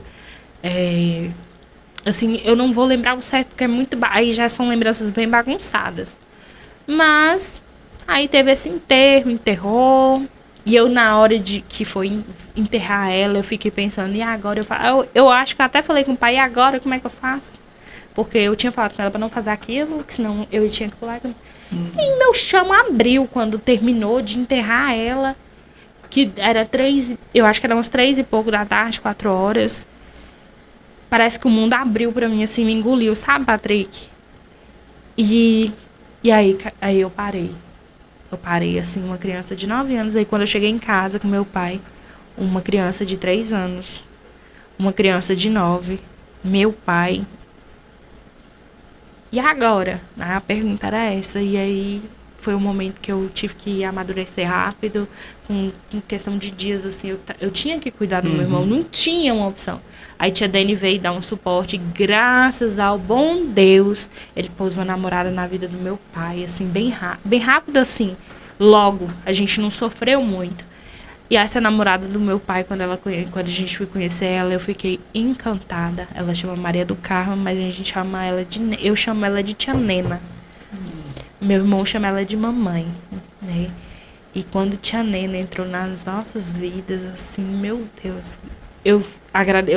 Assim, eu não vou lembrar o certo, porque é muito... Aí já são lembranças bem bagunçadas. Mas aí teve esse enterrou. E eu, na hora de que foi enterrar ela, eu fiquei pensando, e agora? Eu acho que eu até falei com o pai, e agora, como é que eu faço? Porque eu tinha falado com ela pra não fazer aquilo, que senão eu tinha que pular. E meu chão abriu quando terminou de enterrar ela, que era 3, eu acho que era umas 3 e pouco da tarde, 4 horas. Parece que o mundo abriu pra mim, assim, me engoliu, sabe, Patrick? E aí eu parei. Eu parei, assim, uma criança de 9 anos. Aí, quando eu cheguei em casa com meu pai, uma criança de 3 anos, uma criança de 9, meu pai. E agora? A pergunta era essa. E aí, foi um momento que eu tive que amadurecer rápido, com questão de dias, assim, eu tinha que cuidar do meu irmão, não tinha uma opção. Aí, tia Dani veio dar um suporte, graças ao bom Deus, ele pôs uma namorada na vida do meu pai, assim, bem rápido, assim, logo, a gente não sofreu muito. E essa namorada do meu pai, quando a gente foi conhecer ela, eu fiquei encantada. Ela chama Maria do Carmo, mas a gente chama ela eu chamo ela de tia Nena. Meu irmão chama ela de mamãe, né? E quando tia Nena entrou nas nossas vidas, assim, meu Deus, eu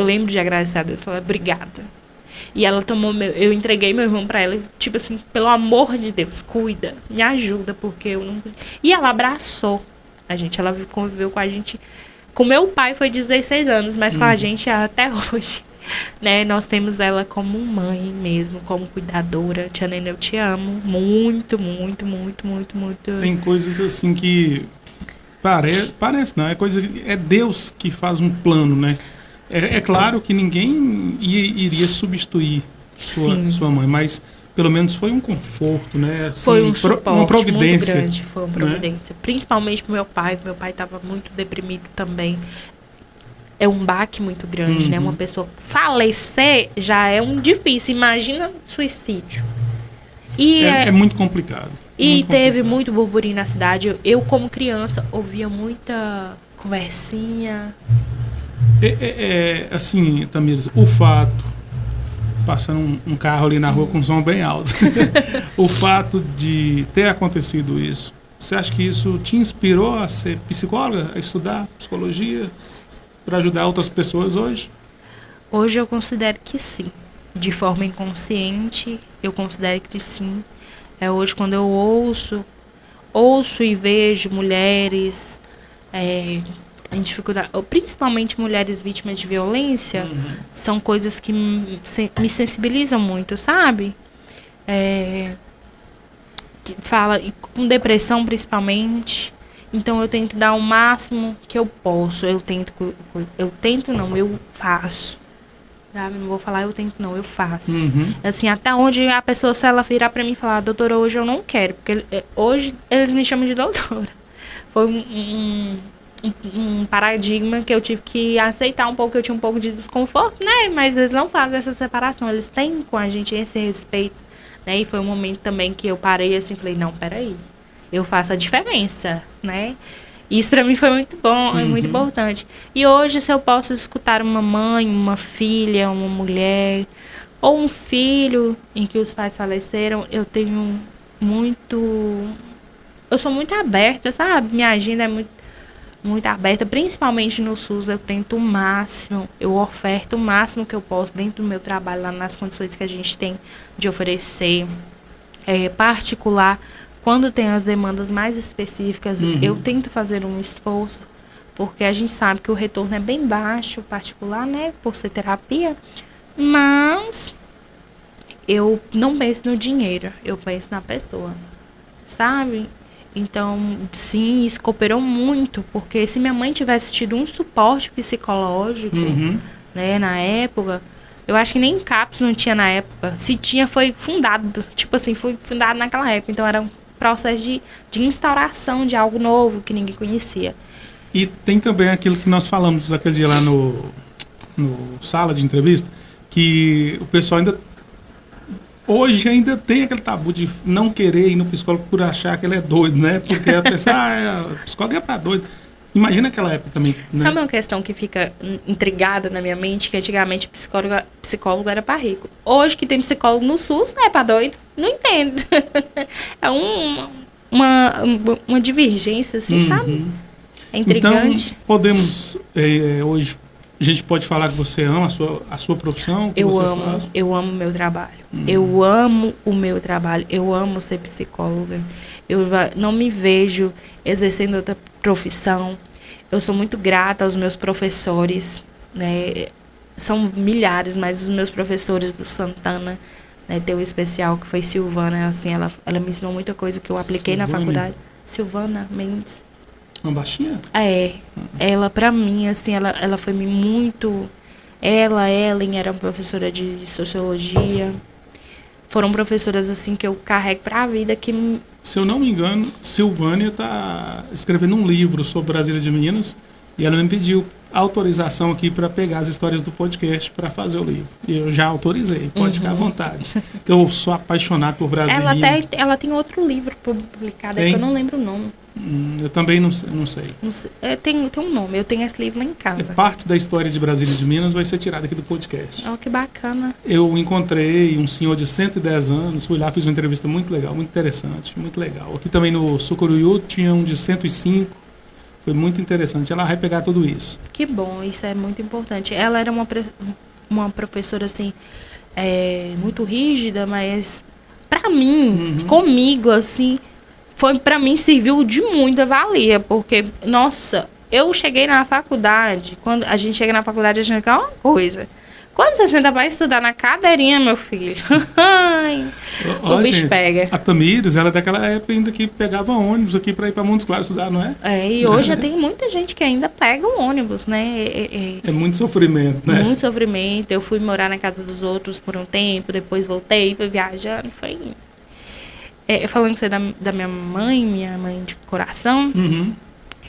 lembro de agradecer a Deus, falar obrigada. E ela eu entreguei meu irmão pra ela, tipo assim, pelo amor de Deus, cuida, me ajuda, porque eu não... E ela abraçou a gente, ela conviveu com a gente, com meu pai foi 16 anos, mas com a gente até hoje, né? Nós temos ela como mãe mesmo, como cuidadora. Tia Nena, eu te amo muito, muito, muito, muito, muito. Tem coisas assim que parece não, é Deus que faz um plano, né? É claro que ninguém iria substituir sua mãe, mas pelo menos foi um conforto, né? Assim, foi um suporte uma providência muito grande, foi uma providência. Né? Principalmente pro meu pai estava muito deprimido também. É um baque muito grande, né? Uma pessoa falecer já é um difícil, imagina suicídio. E é muito complicado. E teve muito burburinho na cidade. Eu como criança, ouvia muita conversinha. Assim, Tamires, o fato, passando um carro ali na rua com som bem alto, o fato de ter acontecido isso, você acha que isso te inspirou a ser psicóloga, a estudar psicologia, para ajudar outras pessoas hoje? Hoje eu considero que sim. De forma inconsciente, eu considero que sim. Hoje quando eu ouço e vejo mulheres em dificuldade, principalmente mulheres vítimas de violência, são coisas que me sensibilizam muito, sabe? Que fala com depressão principalmente. Então eu tento dar o máximo que eu posso. Eu faço. Sabe? Não vou falar eu tento, não, eu faço. Assim, até onde a pessoa, se ela virar pra mim e falar, doutora, hoje eu não quero, porque hoje eles me chamam de doutora. Foi um paradigma que eu tive que aceitar um pouco, eu tinha um pouco de desconforto, né? Mas eles não fazem essa separação, eles têm com a gente esse respeito, né? E foi um momento também que eu parei assim, falei, não, peraí, eu faço a diferença, né? Isso pra mim foi muito bom, é muito importante. E hoje, se eu posso escutar uma mãe, uma filha, uma mulher, ou um filho em que os pais faleceram, eu sou muito aberta, sabe? Minha agenda é muito aberta, principalmente no SUS, eu tento o máximo, eu oferto o máximo que eu posso dentro do meu trabalho, lá nas condições que a gente tem de oferecer, particular. Quando tem as demandas mais específicas, eu tento fazer um esforço, porque a gente sabe que o retorno é bem baixo, particular, né, por ser terapia, mas eu não penso no dinheiro, eu penso na pessoa, sabe? Então, sim, isso cooperou muito, porque se minha mãe tivesse tido um suporte psicológico, né, na época, eu acho que nem CAPS não tinha na época, se tinha foi fundado, tipo assim, foi fundado naquela época, então era um processo de instauração de algo novo que ninguém conhecia. E tem também aquilo que nós falamos aquele dia lá no sala de entrevista, que o pessoal hoje ainda tem aquele tabu de não querer ir no psicólogo por achar que ele é doido, né? Porque a pessoa, psicólogo é pra doido. Imagina aquela época também, né? Sabe uma questão que fica intrigada na minha mente, que antigamente psicólogo era pra rico. Hoje que tem psicólogo no SUS, não é pra doido. Não entendo. É uma divergência, assim, sabe? É intrigante. Então, podemos, hoje, a gente pode falar que você ama a sua profissão, que você faz? Eu amo o meu trabalho. Eu amo o meu trabalho. Eu amo ser psicóloga. Eu não me vejo exercendo outra profissão. Eu sou muito grata aos meus professores, né? São milhares, mas os meus professores do Santana, né? Tem um especial que foi Silvana, assim, ela me ensinou muita coisa que eu apliquei na faculdade. Silvana Mendes. Uma baixinha? Ela, pra mim, assim, ela foi muito... Ellen era professora de sociologia. Foram professoras, assim, que eu carrego pra vida, que... Se eu não me engano, Silvânia está escrevendo um livro sobre Brasília de Minas e ela me pediu autorização aqui para pegar as histórias do podcast para fazer o livro. E eu já autorizei, pode ficar à vontade. Eu sou apaixonado por Brasília. Ela tem outro livro publicado, que eu não lembro o nome. Eu também não sei. Não sei. Tem um nome, eu tenho esse livro lá em casa. Parte da história de Brasília e de Minas vai ser tirada aqui do podcast. Oh, que bacana. Eu encontrei um senhor de 110 anos, fui lá, fiz uma entrevista muito legal, muito interessante, muito legal. Aqui também no Sucuruyú tinha um de 105, foi muito interessante. Ela vai pegar tudo isso. Que bom, isso é muito importante. Ela era uma professora, assim, muito rígida, mas pra mim, comigo, assim, pra mim serviu de muita valia, porque, nossa, eu cheguei na faculdade, quando a gente chega na faculdade, a gente quer uma coisa. Quando você senta pra estudar na cadeirinha, meu filho, o bicho gente, pega. A Tamires, ela é daquela época ainda que pegava ônibus aqui pra ir pra Montes Claros estudar, não é? E hoje tem muita gente que ainda pega o ônibus, né? É muito sofrimento, né? Muito sofrimento. Eu fui morar na casa dos outros por um tempo, depois voltei, fui viajando, foi... falando que você da minha mãe de coração,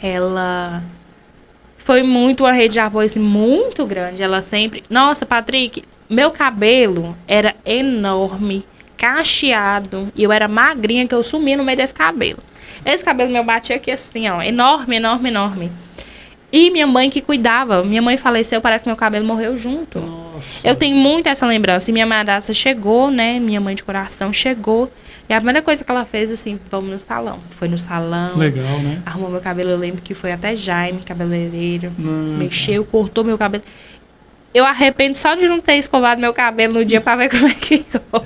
ela foi muito uma rede de apoio assim, muito grande. Ela sempre... Nossa, Patrick, meu cabelo era enorme, cacheado, e eu era magrinha, que eu sumia no meio desse cabelo. Esse cabelo meu batia aqui assim, ó, enorme, enorme, enorme. E minha mãe que cuidava. Minha mãe faleceu, parece que meu cabelo morreu junto. Nossa. Eu tenho muito essa lembrança. E minha madrasta chegou, né? Minha mãe de coração chegou. E a primeira coisa que ela fez, assim, vamos no salão. Foi no salão. Legal, né? Arrumou meu cabelo. Eu lembro que foi até Jaime, cabeleireiro. Mexeu, cortou meu cabelo. Eu arrependo só de não ter escovado meu cabelo no dia pra ver como é que ficou.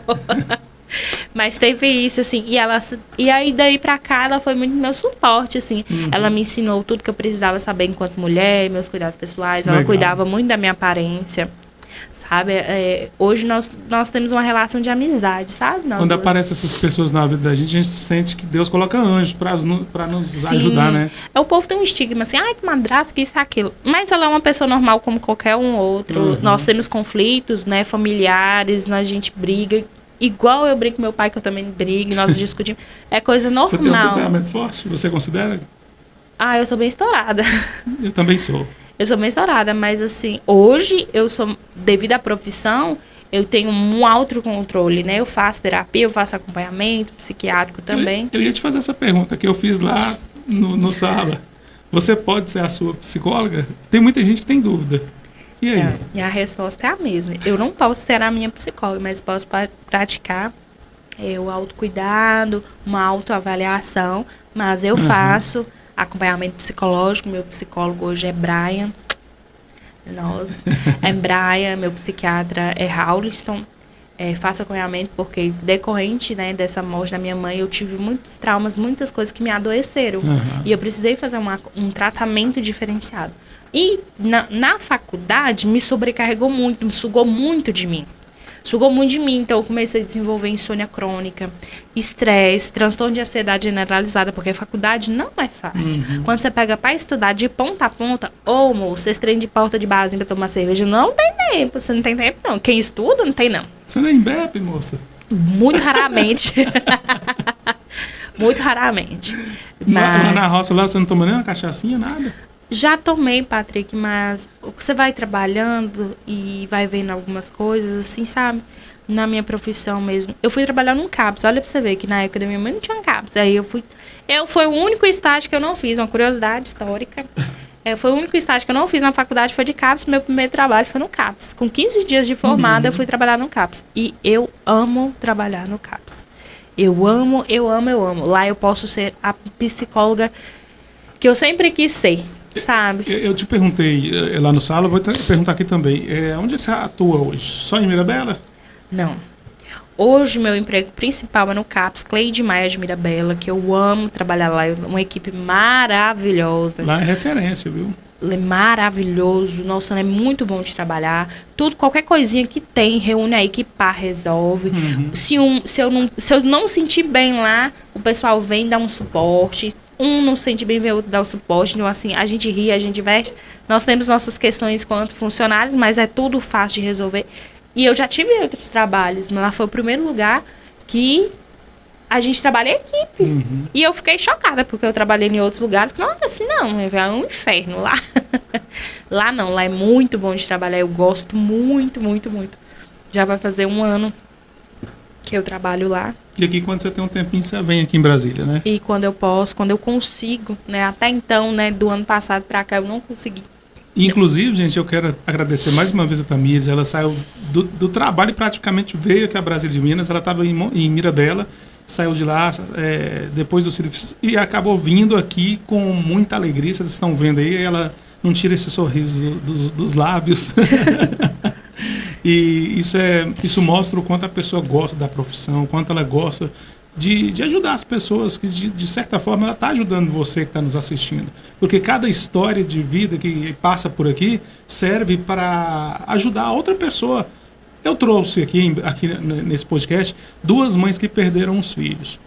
Mas teve isso, assim, e aí daí pra cá ela foi muito meu suporte, assim. Ela me ensinou tudo que eu precisava saber enquanto mulher, meus cuidados pessoais. Ela cuidava muito da minha aparência, sabe? Hoje nós temos uma relação de amizade, sabe? Quando aparecem essas pessoas na vida da gente sente que Deus coloca anjos pra nos ajudar, né? O povo tem um estigma assim, ai, que madrasta, que isso e aquilo. Mas ela é uma pessoa normal como qualquer um outro. Nós temos conflitos, né, familiares, a gente briga. Igual eu brigo com meu pai, que eu também brigo, nós discutimos. É coisa normal. Você tem um temperamento forte? Você considera? Eu sou bem estourada. Eu também sou. Eu sou bem estourada, mas assim, hoje eu sou, devido à profissão, eu tenho um autocontrole, né? Eu faço terapia, eu faço acompanhamento psiquiátrico também. Eu ia te fazer essa pergunta que eu fiz lá no sala. Você pode ser a sua psicóloga? Tem muita gente que tem dúvida. E aí? E a resposta é a mesma. Eu não posso ser a minha psicóloga, mas posso praticar o autocuidado, uma autoavaliação, mas eu faço acompanhamento psicológico. Meu psicólogo hoje é Brian. Brian, meu psiquiatra é Hauliston. Faço acompanhamento porque, decorrente, né, dessa morte da minha mãe, eu tive muitos traumas, muitas coisas que me adoeceram. E eu precisei fazer um tratamento diferenciado. E na faculdade me sobrecarregou muito, me sugou muito de mim. Então eu comecei a desenvolver insônia crônica, estresse, transtorno de ansiedade generalizada, porque a faculdade não é fácil. Quando você pega para estudar de ponta a ponta, moço, vocês trem de porta de barzinho para tomar cerveja, não tem tempo, você não tem tempo não. Quem estuda, não tem não. Você nem bebe, moça? Muito raramente. Muito raramente. Lá na roça, lá você não toma nem uma cachaçinha, nada? Já tomei, Patrick, mas você vai trabalhando e vai vendo algumas coisas, assim, sabe? Na minha profissão mesmo. Eu fui trabalhar num CAPS. Olha pra você ver que na época da minha mãe não tinha CAPS. Aí foi o único estágio que eu não fiz, uma curiosidade histórica. Foi o único estágio que eu não fiz na faculdade, foi de CAPS. Meu primeiro trabalho foi no CAPS. Com 15 dias de formada, eu fui trabalhar no CAPS. E eu amo trabalhar no CAPS. Eu amo. Lá eu posso ser a psicóloga que eu sempre quis ser. Sabe? Eu te perguntei lá no sala, vou perguntar aqui também. Onde você atua hoje? Só em Mirabela? Não. Hoje, meu emprego principal é no CAPS, Cleide Maia de Mirabela, que eu amo trabalhar lá. Uma equipe maravilhosa. Lá é referência, viu? É maravilhoso. Nossa, é muito bom de trabalhar. Qualquer coisinha que tem, reúne a equipe, resolve. Se eu não sentir bem lá, o pessoal vem dar um suporte. Não sente bem, ver outro dar o suporte. Então, assim, a gente ri, a gente diverte. Nós temos nossas questões quanto funcionários, mas é tudo fácil de resolver. E eu já tive outros trabalhos. Lá foi o primeiro lugar que a gente trabalha em equipe. E eu fiquei chocada, porque eu trabalhei em outros lugares que não era assim, não. É um inferno lá. Lá não, lá é muito bom de trabalhar. Eu gosto muito, muito, muito. Já vai fazer um ano que eu trabalho lá. E aqui, quando você tem um tempinho, você vem aqui em Brasília, né? E quando eu posso, quando eu consigo, né? Até então, né, do ano passado pra cá, eu não consegui. Inclusive, gente, eu quero agradecer mais uma vez a Tamires. Ela saiu do trabalho e praticamente veio aqui a Brasília de Minas. Ela estava em Mirabela, saiu de lá depois do serviço e acabou vindo aqui com muita alegria. Vocês estão vendo aí, ela não tira esse sorriso dos lábios. E isso mostra o quanto a pessoa gosta da profissão, o quanto ela gosta de ajudar as pessoas, que de certa forma ela está ajudando você que está nos assistindo. Porque cada história de vida que passa por aqui serve para ajudar outra pessoa. Eu trouxe aqui nesse podcast 2 mães que perderam os filhos.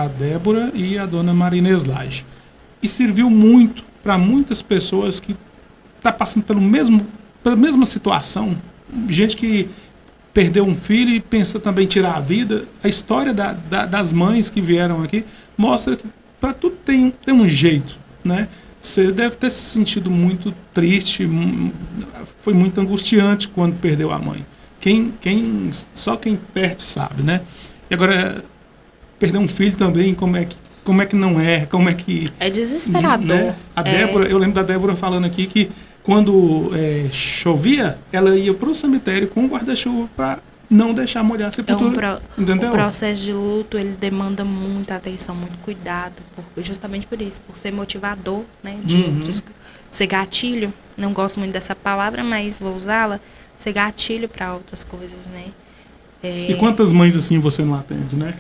A Débora e a dona Marina Eslage. E serviu muito para muitas pessoas que estão passando pela mesma situação. Gente que perdeu um filho e pensa também em tirar a vida. A história das mães que vieram aqui mostra que para tudo tem um jeito, né? Você deve ter se sentido muito triste, foi muito angustiante quando perdeu a mãe. Só quem perde sabe, né? E agora, perder um filho também, como é que não é? Como é que... É desesperador. Né? Débora, eu lembro da Débora falando aqui que quando chovia, ela ia para o cemitério com o guarda-chuva para não deixar molhar a sepultura. Entendeu? O processo de luto, ele demanda muita atenção, muito cuidado, justamente por isso, por ser motivador, né? De ser gatilho. Não gosto muito dessa palavra, mas vou usá-la. Ser gatilho para outras coisas, né? E quantas mães assim você não atende, né?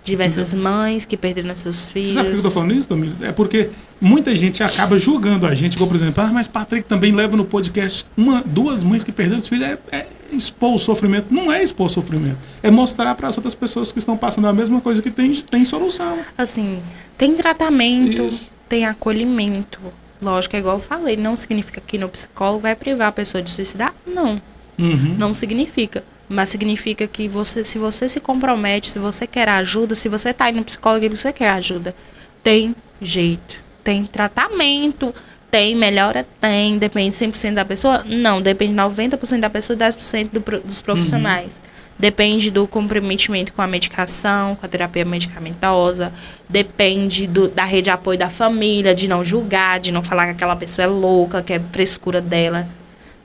Diversas mães que perderam seus filhos. Você sabe por que eu estou falando isso, Tamires? É porque muita gente acaba julgando a gente, igual, por exemplo, mas Patrick também leva no podcast 2 mães que perderam os filhos. É expor o sofrimento. Não é expor o sofrimento. É mostrar para as outras pessoas que estão passando a mesma coisa que tem solução. Assim, tem tratamento, tem acolhimento. Lógico, é igual eu falei, não significa que no psicólogo vai privar a pessoa de suicidar? Não. Não significa. Mas significa que se você se compromete, se você quer ajuda, se você está indo no psicólogo e você quer ajuda, tem jeito, tem tratamento, tem melhora, tem, depende 100% da pessoa? Não, depende 90% da pessoa e 10% dos profissionais. Depende do comprometimento com a medicação, com a terapia medicamentosa, depende da rede de apoio da família, de não julgar, de não falar que aquela pessoa é louca, que é frescura dela.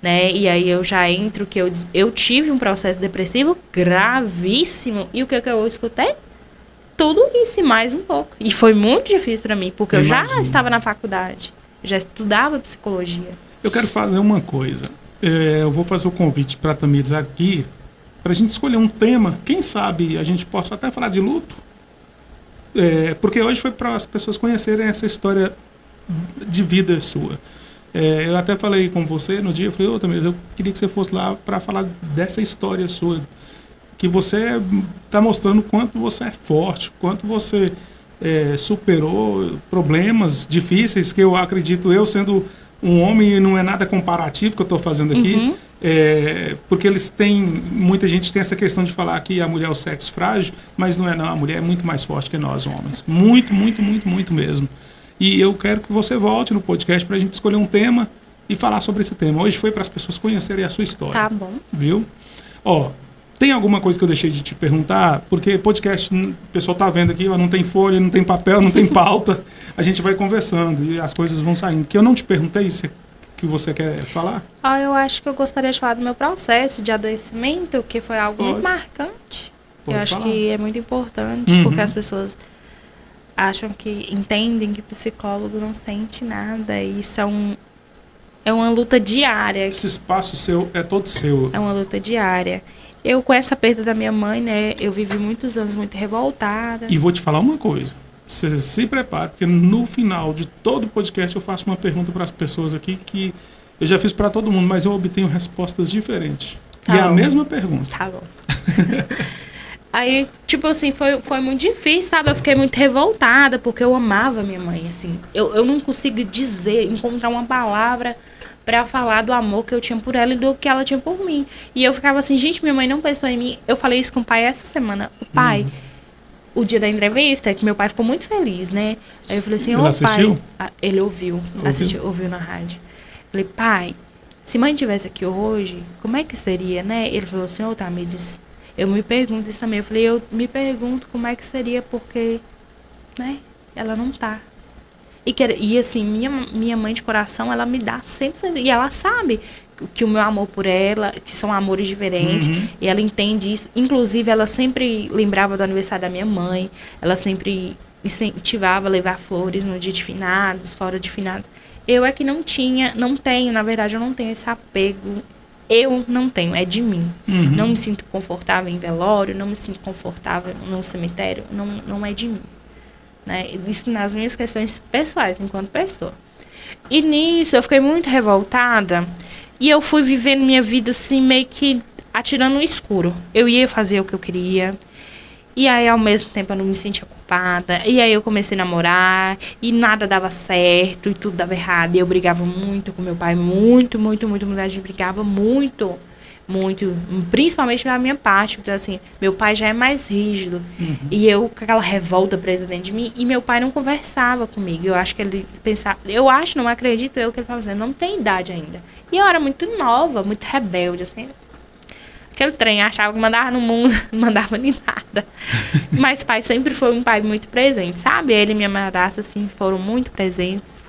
Né? E aí eu já entro que eu tive um processo depressivo gravíssimo. E o que eu escutei? Tudo isso e mais um pouco. E foi muito difícil para mim, porque eu já estava na faculdade. Eu já estudava psicologia. Eu quero fazer uma coisa. Eu vou fazer o convite para a Tamires aqui, para a gente escolher um tema. Quem sabe a gente possa até falar de luto. Porque hoje foi para as pessoas conhecerem essa história de vida sua. Eu até falei com você no dia, eu falei, Tamires, eu queria que você fosse lá para falar dessa história sua, que você está mostrando quanto você é forte, quanto você superou problemas difíceis, que eu acredito, eu sendo um homem, não é nada comparativo que eu estou fazendo aqui, porque muita gente tem essa questão de falar que a mulher é o sexo frágil, mas não é não, a mulher é muito mais forte que nós homens, muito, muito, muito, muito mesmo. E eu quero que você volte no podcast para a gente escolher um tema e falar sobre esse tema. Hoje foi para as pessoas conhecerem a sua história. Tá bom. Viu? Tem alguma coisa que eu deixei de te perguntar? Porque podcast, o pessoal tá vendo aqui, não tem folha, não tem papel, não tem pauta. A gente vai conversando e as coisas vão saindo. Que eu não te perguntei que você quer falar? Eu acho que eu gostaria de falar do meu processo de adoecimento, que foi algo muito marcante. Eu acho que é muito importante, porque as pessoas acham entendem que psicólogo não sente nada. E isso é uma luta diária. Esse espaço seu é todo seu. É uma luta diária. Eu, com essa perda da minha mãe, né, eu vivi muitos anos muito revoltada. E vou te falar uma coisa. Você se prepare, porque no final de todo o podcast eu faço uma pergunta para as pessoas aqui que eu já fiz para todo mundo, mas eu obtenho respostas diferentes. Tá e é bom. a mesma pergunta. Tá bom. Aí, tipo assim, foi muito difícil, sabe? Eu fiquei muito revoltada, porque eu amava minha mãe, assim. Eu não consigo encontrar uma palavra pra falar do amor que eu tinha por ela e do que ela tinha por mim. E eu ficava assim, gente, minha mãe não pensou em mim. Eu falei isso com o pai essa semana. O pai, o dia da entrevista, que meu pai ficou muito feliz, né? Aí eu falei assim, ele assistiu? Pai... Ele ouviu na rádio. Eu falei, pai, se mãe estivesse aqui hoje, como é que seria, né? Ele falou assim, Tamires, Eu me pergunto isso também. Eu falei, eu me pergunto como é que seria, porque, né, ela não tá. E assim, minha mãe de coração, ela me dá 100%. E ela sabe que o meu amor por ela, que são amores diferentes. E ela entende isso. Inclusive, ela sempre lembrava do aniversário da minha mãe. Ela sempre incentivava a levar flores no dia de finados, fora de finados. Eu é que não tenho, na verdade, eu não tenho esse apego. Eu não tenho, é de mim. Não me sinto confortável em velório, não me sinto confortável no cemitério, não é de mim. Né? Isso nas minhas questões pessoais, enquanto pessoa. E nisso eu fiquei muito revoltada e eu fui vivendo minha vida assim, meio que atirando no escuro. Eu ia fazer o que eu queria e aí ao mesmo tempo eu não me sentia culpada. E aí eu comecei a namorar e nada dava certo e tudo dava errado. E eu brigava muito com meu pai, muito. A gente brigava muito, principalmente da minha parte, porque assim, meu pai já é mais rígido, e eu com aquela revolta presa dentro de mim, e meu pai não conversava comigo. Eu acho que ele pensava, não acredito eu que ele falava assim, não tem idade ainda. E eu era muito nova, muito rebelde, assim, aquele trem, achava que mandava no mundo, não mandava nem nada. Mas pai sempre foi um pai muito presente, sabe? Ele e minha madrasta, assim, foram muito presentes,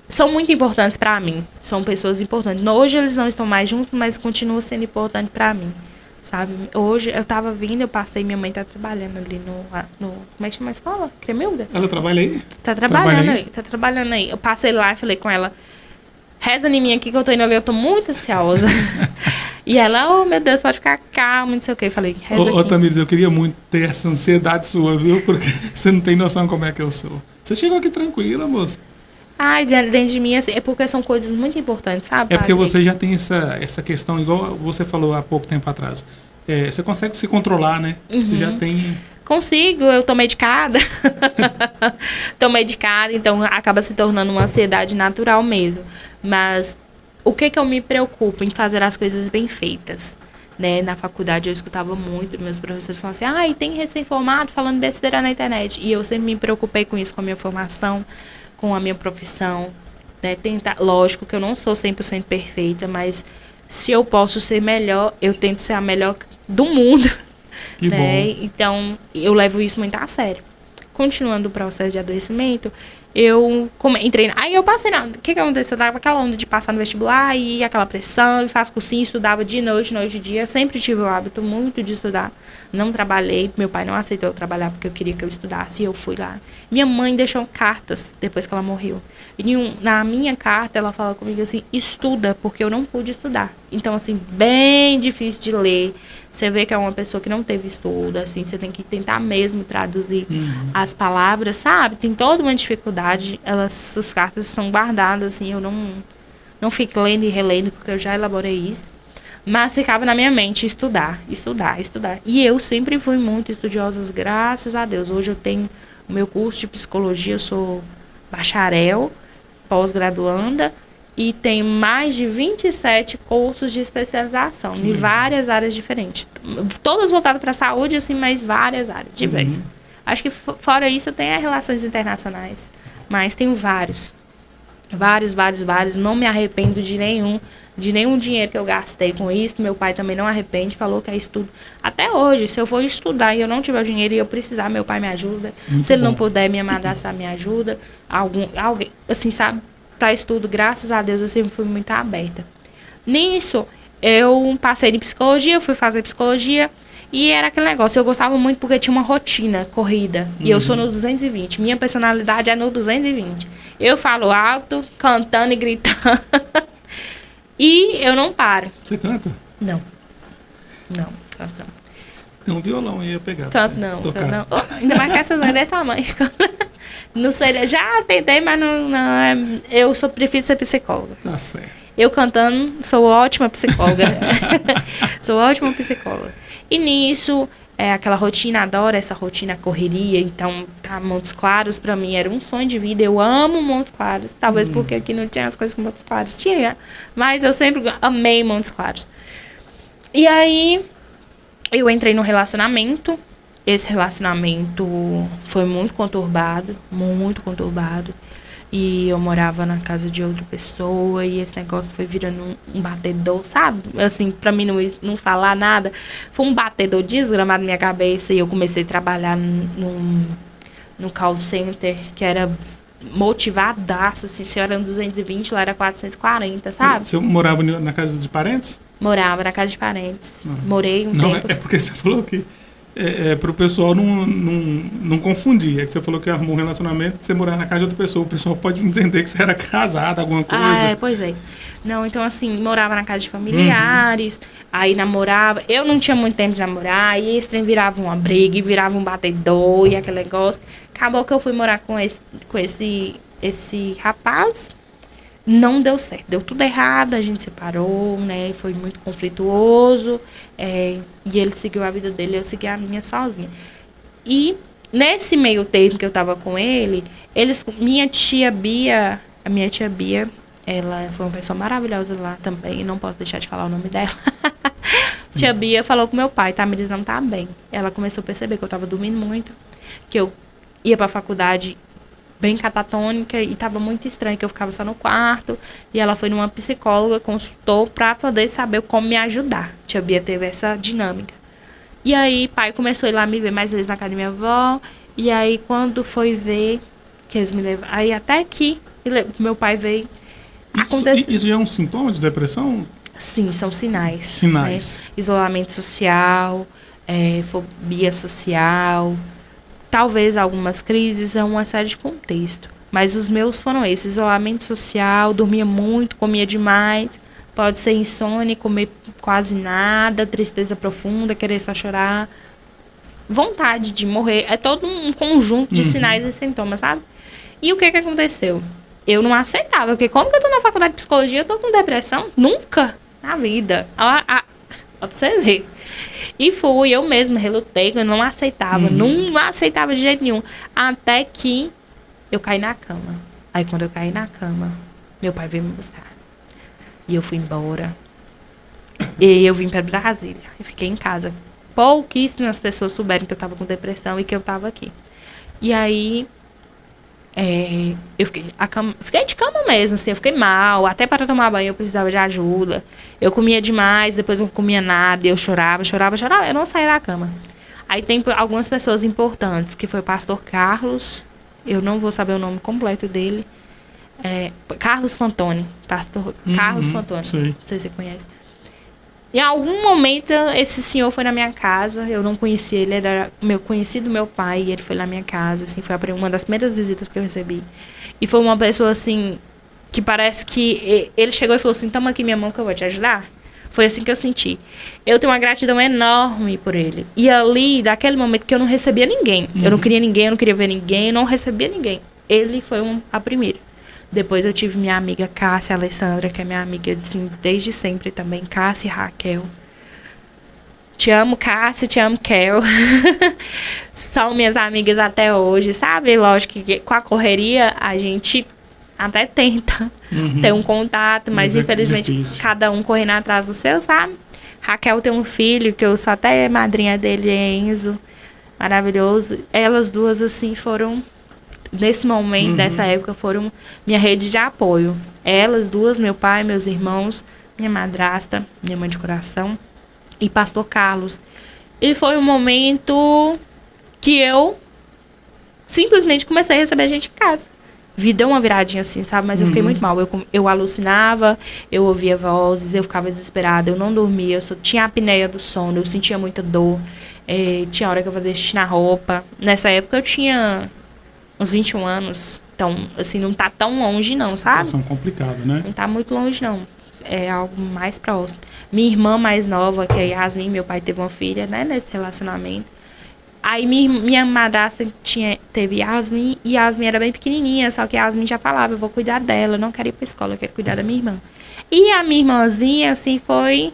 são muito importantes pra mim. São pessoas importantes. Hoje eles não estão mais juntos, mas continuam sendo importantes pra mim. Sabe? Hoje eu tava vindo, eu passei, minha mãe tá trabalhando ali no como é que chama a escola? Cremilda? Ela trabalha aí? Tá trabalhando aí. Eu passei lá e falei com ela, reza em mim aqui que eu tô indo ali, eu tô muito ansiosa. E ela, oh meu Deus, pode ficar calma, não sei o que. Eu falei, reza aqui. Ô Tamires, eu queria muito ter essa ansiedade sua, viu? Porque você não tem noção como é que eu sou. Você chegou aqui tranquila, moça. Ai, dentro de mim, assim, é porque são coisas muito importantes, sabe? É porque você já tem essa questão, igual você falou há pouco tempo atrás. Você consegue se controlar, né? Você já tem... Consigo, eu tô medicada. Tô medicada, então acaba se tornando uma ansiedade natural mesmo. Mas o que eu me preocupo em fazer as coisas bem feitas? Né? Na faculdade eu escutava muito, meus professores falavam assim, tem recém-formado falando besteira na internet. E eu sempre me preocupei com isso, com a minha formação, com a minha profissão, né? Lógico que eu não sou 100% perfeita, mas se eu posso ser melhor, eu tento ser a melhor do mundo. Que né? bom. Então, eu levo isso muito a sério. Continuando o processo de adoecimento, eu entrei... Aí eu passei... O que aconteceu? Eu tava aquela onda de passar no vestibular e aquela pressão, e faço cursinho, estudava de noite e dia. Sempre tive o hábito muito de estudar. Não trabalhei, meu pai não aceitou eu trabalhar porque eu queria que eu estudasse, e eu fui lá. Minha mãe deixou cartas depois que ela morreu. E na minha carta, ela fala comigo assim, estuda, porque eu não pude estudar. Então, assim, bem difícil de ler. Você vê que é uma pessoa que não teve estudo, assim, você tem que tentar mesmo traduzir as palavras, sabe? Tem toda uma dificuldade. As cartas estão guardadas, assim, eu não fico lendo e relendo, porque eu já elaborei isso. Mas ficava na minha mente estudar. E eu sempre fui muito estudiosa, graças a Deus. Hoje eu tenho o meu curso de psicologia, eu sou bacharel, pós-graduanda, e tenho mais de 27 cursos de especialização em várias áreas diferentes. Todas voltadas para a saúde, assim, mas várias áreas diversas. Acho que fora isso eu tenho as relações internacionais, mas tenho vários. Não me arrependo de nenhum dinheiro que eu gastei com isso. Meu pai também não arrepende, falou que é estudo. Até hoje, se eu for estudar e eu não tiver o dinheiro e eu precisar, meu pai me ajuda. Muito se ele bom. não puder, minha madrasta me ajuda. Alguém, assim, sabe? Para estudo, graças a Deus, eu sempre fui muito aberta. Nisso, eu passei em psicologia, fui fazer psicologia. E era aquele negócio, eu gostava muito porque tinha uma rotina corrida. E eu sou no 220. Minha personalidade é no 220. Eu falo alto, cantando e gritando. E eu não paro. Você canta? Não, canto não. Tem um violão aí, eu pegar. Canto não. Oh, ainda mais que essas desse tamanho. Não sei, já tentei, mas não eu prefiro ser psicóloga. Tá certo. Eu cantando, sou ótima psicóloga. Sou ótima psicóloga. E nisso, aquela rotina, adoro essa rotina, correria. Então, Montes Claros, pra mim, era um sonho de vida. Eu amo Montes Claros. Talvez porque aqui não tinha as coisas que Montes Claros tinha. Mas eu sempre amei Montes Claros. E aí, eu entrei no relacionamento. Esse relacionamento foi muito conturbado. E eu morava na casa de outra pessoa. E esse negócio foi virando um batedor, sabe? Assim, pra mim não falar nada. Foi um batedor desgramado na minha cabeça. E eu comecei a trabalhar no call center, que era motivadaço, assim. Se eu era 220, lá era 440, sabe? Você morava na casa de parentes? Morava na casa de parentes. Morei um Não, tempo. é porque você falou que para o pessoal não confundir. É que você falou que arrumou um relacionamento, você morar na casa de outra pessoa. O pessoal pode entender que você era casada, alguma coisa. Pois é. Não, então assim, morava na casa de familiares, aí namorava. Eu não tinha muito tempo de namorar, e esse trem virava uma briga, e virava um batedor, e aquele negócio. Acabou que eu fui morar com esse rapaz. Não deu certo, deu tudo errado, a gente separou, né, foi muito conflituoso, e ele seguiu a vida dele, eu segui a minha sozinha. E nesse meio tempo que eu tava com ele, minha tia Bia, ela foi uma pessoa maravilhosa lá também, não posso deixar de falar o nome dela. Tia Bia falou com meu pai, Tamiris não tá bem. Ela começou a perceber que eu tava dormindo muito, que eu ia pra faculdade bem catatônica e tava muito estranho, que eu ficava só no quarto, e ela foi numa psicóloga, consultou pra poder saber como me ajudar. Tia Bia teve essa dinâmica. E aí, pai começou a ir lá me ver mais vezes na casa da minha avó, e aí quando foi ver, que eles me levaram, aí até que meu pai veio. Isso já é um sintoma de depressão? Sim, são sinais. Sinais. Né? Isolamento social, fobia social, talvez algumas crises, é uma série de contexto. Mas os meus foram esses: isolamento social, dormia muito, comia demais, pode ser insônia, comer quase nada, tristeza profunda, querer só chorar, vontade de morrer. É todo um conjunto de sinais e sintomas, sabe? E o que aconteceu? Eu não aceitava, porque como que eu tô na faculdade de psicologia, eu tô com depressão? Nunca na vida. Pra você ver. E fui, eu mesma relutei, eu não aceitava, não aceitava de jeito nenhum. Até que eu caí na cama. Aí quando eu caí na cama, meu pai veio me buscar. E eu fui embora. E eu vim para Brasília. Eu fiquei em casa. Pouquíssimas pessoas souberam que eu tava com depressão e que eu tava aqui. E aí, eu fiquei de cama mesmo, assim, eu fiquei mal. Até para tomar banho eu precisava de ajuda. Eu comia demais, depois não comia nada. Eu chorava. Eu não saía da cama. Aí tem algumas pessoas importantes, que foi o pastor Carlos. Eu não vou saber o nome completo dele. Carlos Fantoni. Pastor Carlos Fantoni. Sei. Não sei se você conhece. Em algum momento, esse senhor foi na minha casa. Eu não conhecia ele, era conhecido do meu pai. E ele foi na minha casa, assim, foi uma das primeiras visitas que eu recebi. E foi uma pessoa, assim, que parece que ele chegou e falou assim: toma aqui minha mão que eu vou te ajudar. Foi assim que eu senti. Eu tenho uma gratidão enorme por ele. E ali, daquele momento que eu não recebia ninguém. Eu não queria ninguém, eu não queria ver ninguém, eu não recebia ninguém. Ele foi a primeira. Depois eu tive minha amiga Cássia Alessandra, que é minha amiga assim, desde sempre também. Cássia e Raquel. Te amo, Cássia, te amo, Kel. São minhas amigas até hoje, sabe? Lógico que com a correria a gente até tenta ter um contato, mas infelizmente cada um correndo atrás do seu, sabe? Raquel tem um filho, que eu sou até madrinha dele, Enzo. Maravilhoso. Elas duas, assim, foram... Nesse momento, nessa época, foram minha rede de apoio. Elas duas, meu pai, meus irmãos, minha madrasta, minha mãe de coração e pastor Carlos. E foi um momento que eu simplesmente comecei a receber gente em casa. Deu uma viradinha assim, sabe? Mas eu fiquei muito mal. Eu alucinava, eu ouvia vozes, eu ficava desesperada, eu não dormia, eu só tinha apneia do sono, eu sentia muita dor. Tinha hora que eu fazia xixi na roupa. Nessa época eu tinha uns 21 anos. Então, assim, não tá tão longe não, sabe? Situação complicada, né? Não tá muito longe não. É algo mais próximo. Minha irmã mais nova, que é a Yasmin, meu pai teve uma filha, né, nesse relacionamento. Aí minha madrasta teve Yasmin, e Yasmin era bem pequenininha, só que Yasmin já falava: eu vou cuidar dela, eu não quero ir pra escola, eu quero cuidar da minha irmã. E a minha irmãzinha, assim, foi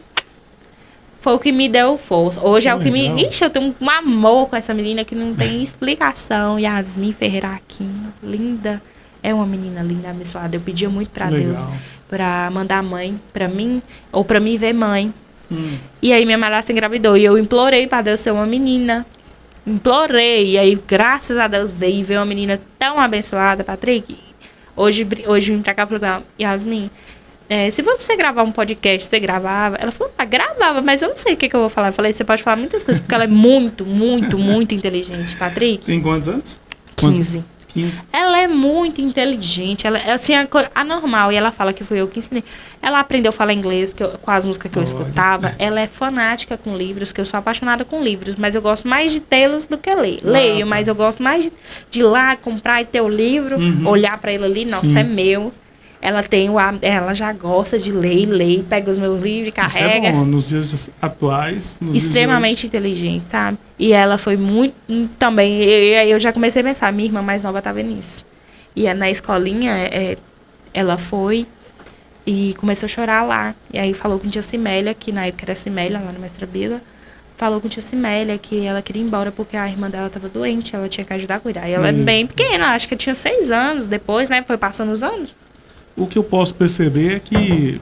o que me deu força. Hoje é o que me... Ixi, eu tenho um amor com essa menina que não tem explicação. Yasmin Ferreira Aquino, linda. É uma menina linda, abençoada. Eu pedia muito pra Deus pra mandar mãe pra mim, ou pra mim ver mãe. E aí minha madrasta engravidou, e eu implorei pra Deus ser uma menina. Implorei, e aí graças a Deus veio uma menina tão abençoada, Patrick. Hoje vim pra cá e falei com ela, Yasmin, se fosse pra você gravar um podcast, você gravava? Ela falou, gravava, mas eu não sei o que eu vou falar. Eu falei, você pode falar muitas coisas, porque ela é muito, muito, muito inteligente, Patrick. Tem quantos anos? 15. 15. Ela é muito inteligente, ela é assim, anormal, e ela fala que foi eu que ensinei. Ela aprendeu a falar inglês com as músicas que eu escutava. Ela é fanática com livros, que eu sou apaixonada com livros, mas eu gosto mais de tê-los do que ler. Leio, tá. mas eu gosto mais de ir lá, comprar e ter o livro, olhar pra ele ali, nossa, Sim. é meu. Ela já gosta de ler, pega os meus livros e carrega. Isso é bom, nos dias atuais. Extremamente inteligente, sabe? E ela foi muito também. E aí eu já comecei a pensar, minha irmã mais nova tá vendo isso. E na escolinha, ela foi e começou a chorar lá. E aí falou com tia Cimélia, que na época era Cimélia, lá na Mestra Bila. Falou com tia Cimélia que ela queria ir embora porque a irmã dela tava doente, ela tinha que ajudar a cuidar. E ela é bem pequena, acho que tinha 6 anos depois, né? Foi passando os anos. O que eu posso perceber é que,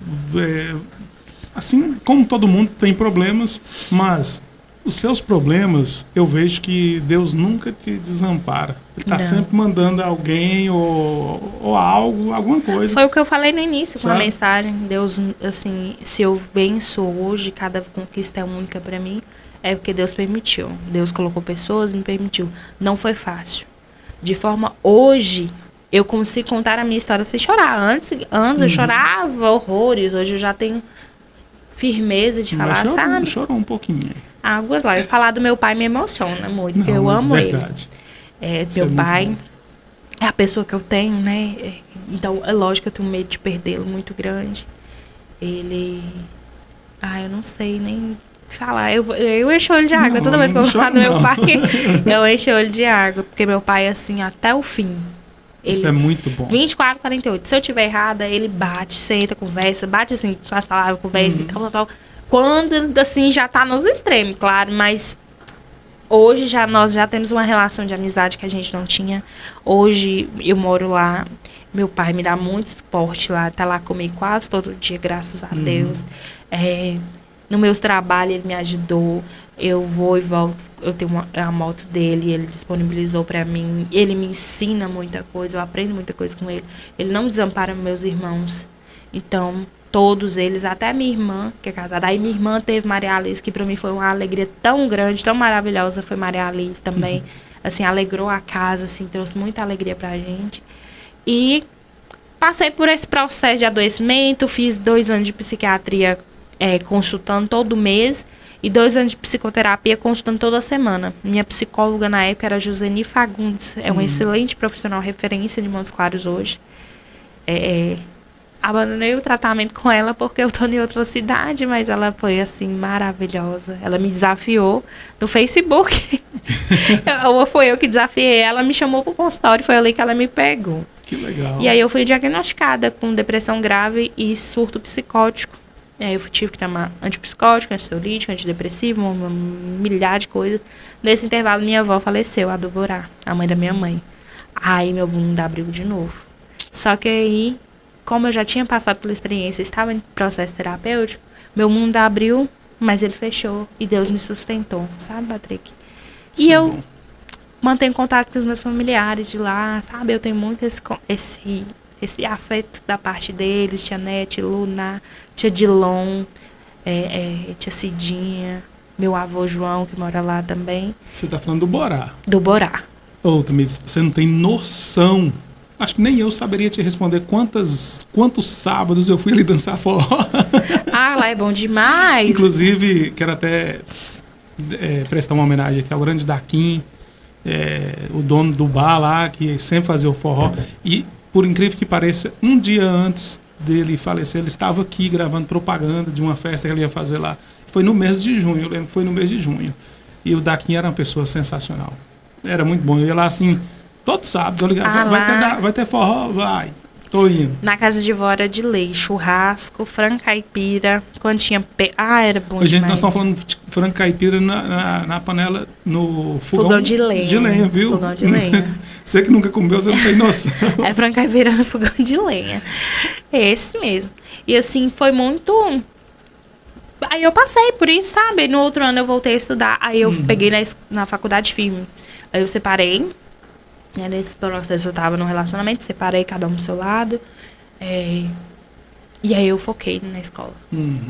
assim como todo mundo tem problemas, mas os seus problemas, eu vejo que Deus nunca te desampara. Ele está sempre mandando alguém ou algo, alguma coisa. Foi o que eu falei no início, com a Sabe? mensagem. Deus, assim, se eu venço hoje, cada conquista é única para mim, é porque Deus permitiu. Deus colocou pessoas, me permitiu. Não foi fácil. De forma, hoje, eu consigo contar a minha história sem chorar. Antes eu chorava horrores. Hoje eu já tenho firmeza de falar, sabe? Chorou um pouquinho. Águas lá. Eu falar do meu pai me emociona muito, porque eu amo verdade. ele. Isso Meu é pai muito bom. é a pessoa que eu tenho, né? Então, é lógico que eu tenho medo de perdê-lo muito grande. Ele... eu não sei nem falar. Eu encho o olho de água. Toda vez que eu falo do meu pai, eu encho o olho de água. Porque meu pai, assim, até o fim. Isso é muito bom. 24, 48. Se eu tiver errada, ele bate, senta, conversa, bate assim, com as palavras, conversa e tal. Quando, assim, já tá nos extremos, claro, mas hoje nós já temos uma relação de amizade que a gente não tinha. Hoje eu moro lá, meu pai me dá muito suporte lá, tá lá comigo quase todo dia, graças a Deus. No meus trabalhos ele me ajudou. Eu vou e volto, eu tenho a moto dele, ele disponibilizou pra mim, ele me ensina muita coisa, eu aprendo muita coisa com ele. Ele não desampara meus irmãos. Então, todos eles, até a minha irmã, que é casada. Aí minha irmã teve Maria Alice, que pra mim foi uma alegria tão grande, tão maravilhosa, foi Maria Alice também. Assim, alegrou a casa, assim, trouxe muita alegria pra gente. E passei por esse processo de adoecimento, fiz 2 anos de psiquiatria consultando todo mês. E 2 anos de psicoterapia consultando toda semana. Minha psicóloga na época era Joseni Fagundes. É uma excelente profissional, referência de Montes Claros hoje. Abandonei o tratamento com ela porque eu tô em outra cidade, mas ela foi, assim, maravilhosa. Ela me desafiou no Facebook. Ou foi eu que desafiei ela, me chamou pro consultório, foi ali que ela me pegou. Que legal. E aí eu fui diagnosticada com depressão grave e surto psicótico. Eu tive que tomar antipsicótico, ansiolítico, antidepressivo, uma milhar de coisas. Nesse intervalo, minha avó faleceu, a Duborá, a mãe da minha mãe. Aí meu mundo abriu de novo. Só que aí, como eu já tinha passado pela experiência, estava em processo terapêutico, meu mundo abriu, mas ele fechou. E Deus me sustentou, sabe, Patrick? E eu mantenho contato com os meus familiares de lá, sabe? Eu tenho muito esse afeto da parte deles, tia Nete, Luna, tia Dilon, tia Cidinha, meu avô João, que mora lá também. Você tá falando do Borá. Do Borá. Tamires, você não tem noção. Acho que nem eu saberia te responder quantos sábados eu fui ali dançar forró. Lá é bom demais. Inclusive, quero até prestar uma homenagem aqui ao grande Daquim, o dono do bar lá, que sempre fazia o forró. E por incrível que pareça, um dia antes dele falecer, ele estava aqui gravando propaganda de uma festa que ele ia fazer lá. Foi no mês de junho, eu lembro que foi no mês de junho. E o Daquim era uma pessoa sensacional. Era muito bom. Eu ia lá assim, todo sábado, eu ligava, vai ter forró? Vai. Tô indo. Na casa de vó era de lei, churrasco, frango caipira, quando tinha... era bom Gente, demais. nós estamos falando de frango caipira na panela, no fogão de lenha. De lenha, viu? Fogão de lenha. Você que nunca comeu, você não tem noção. É frango caipira no fogão de lenha. É esse mesmo. E assim, foi muito... Aí eu passei por isso, sabe? No outro ano eu voltei a estudar. Aí eu peguei na faculdade firme. Aí eu separei. E aí, nesse processo eu tava num relacionamento, separei cada um do seu lado. E aí eu foquei na escola.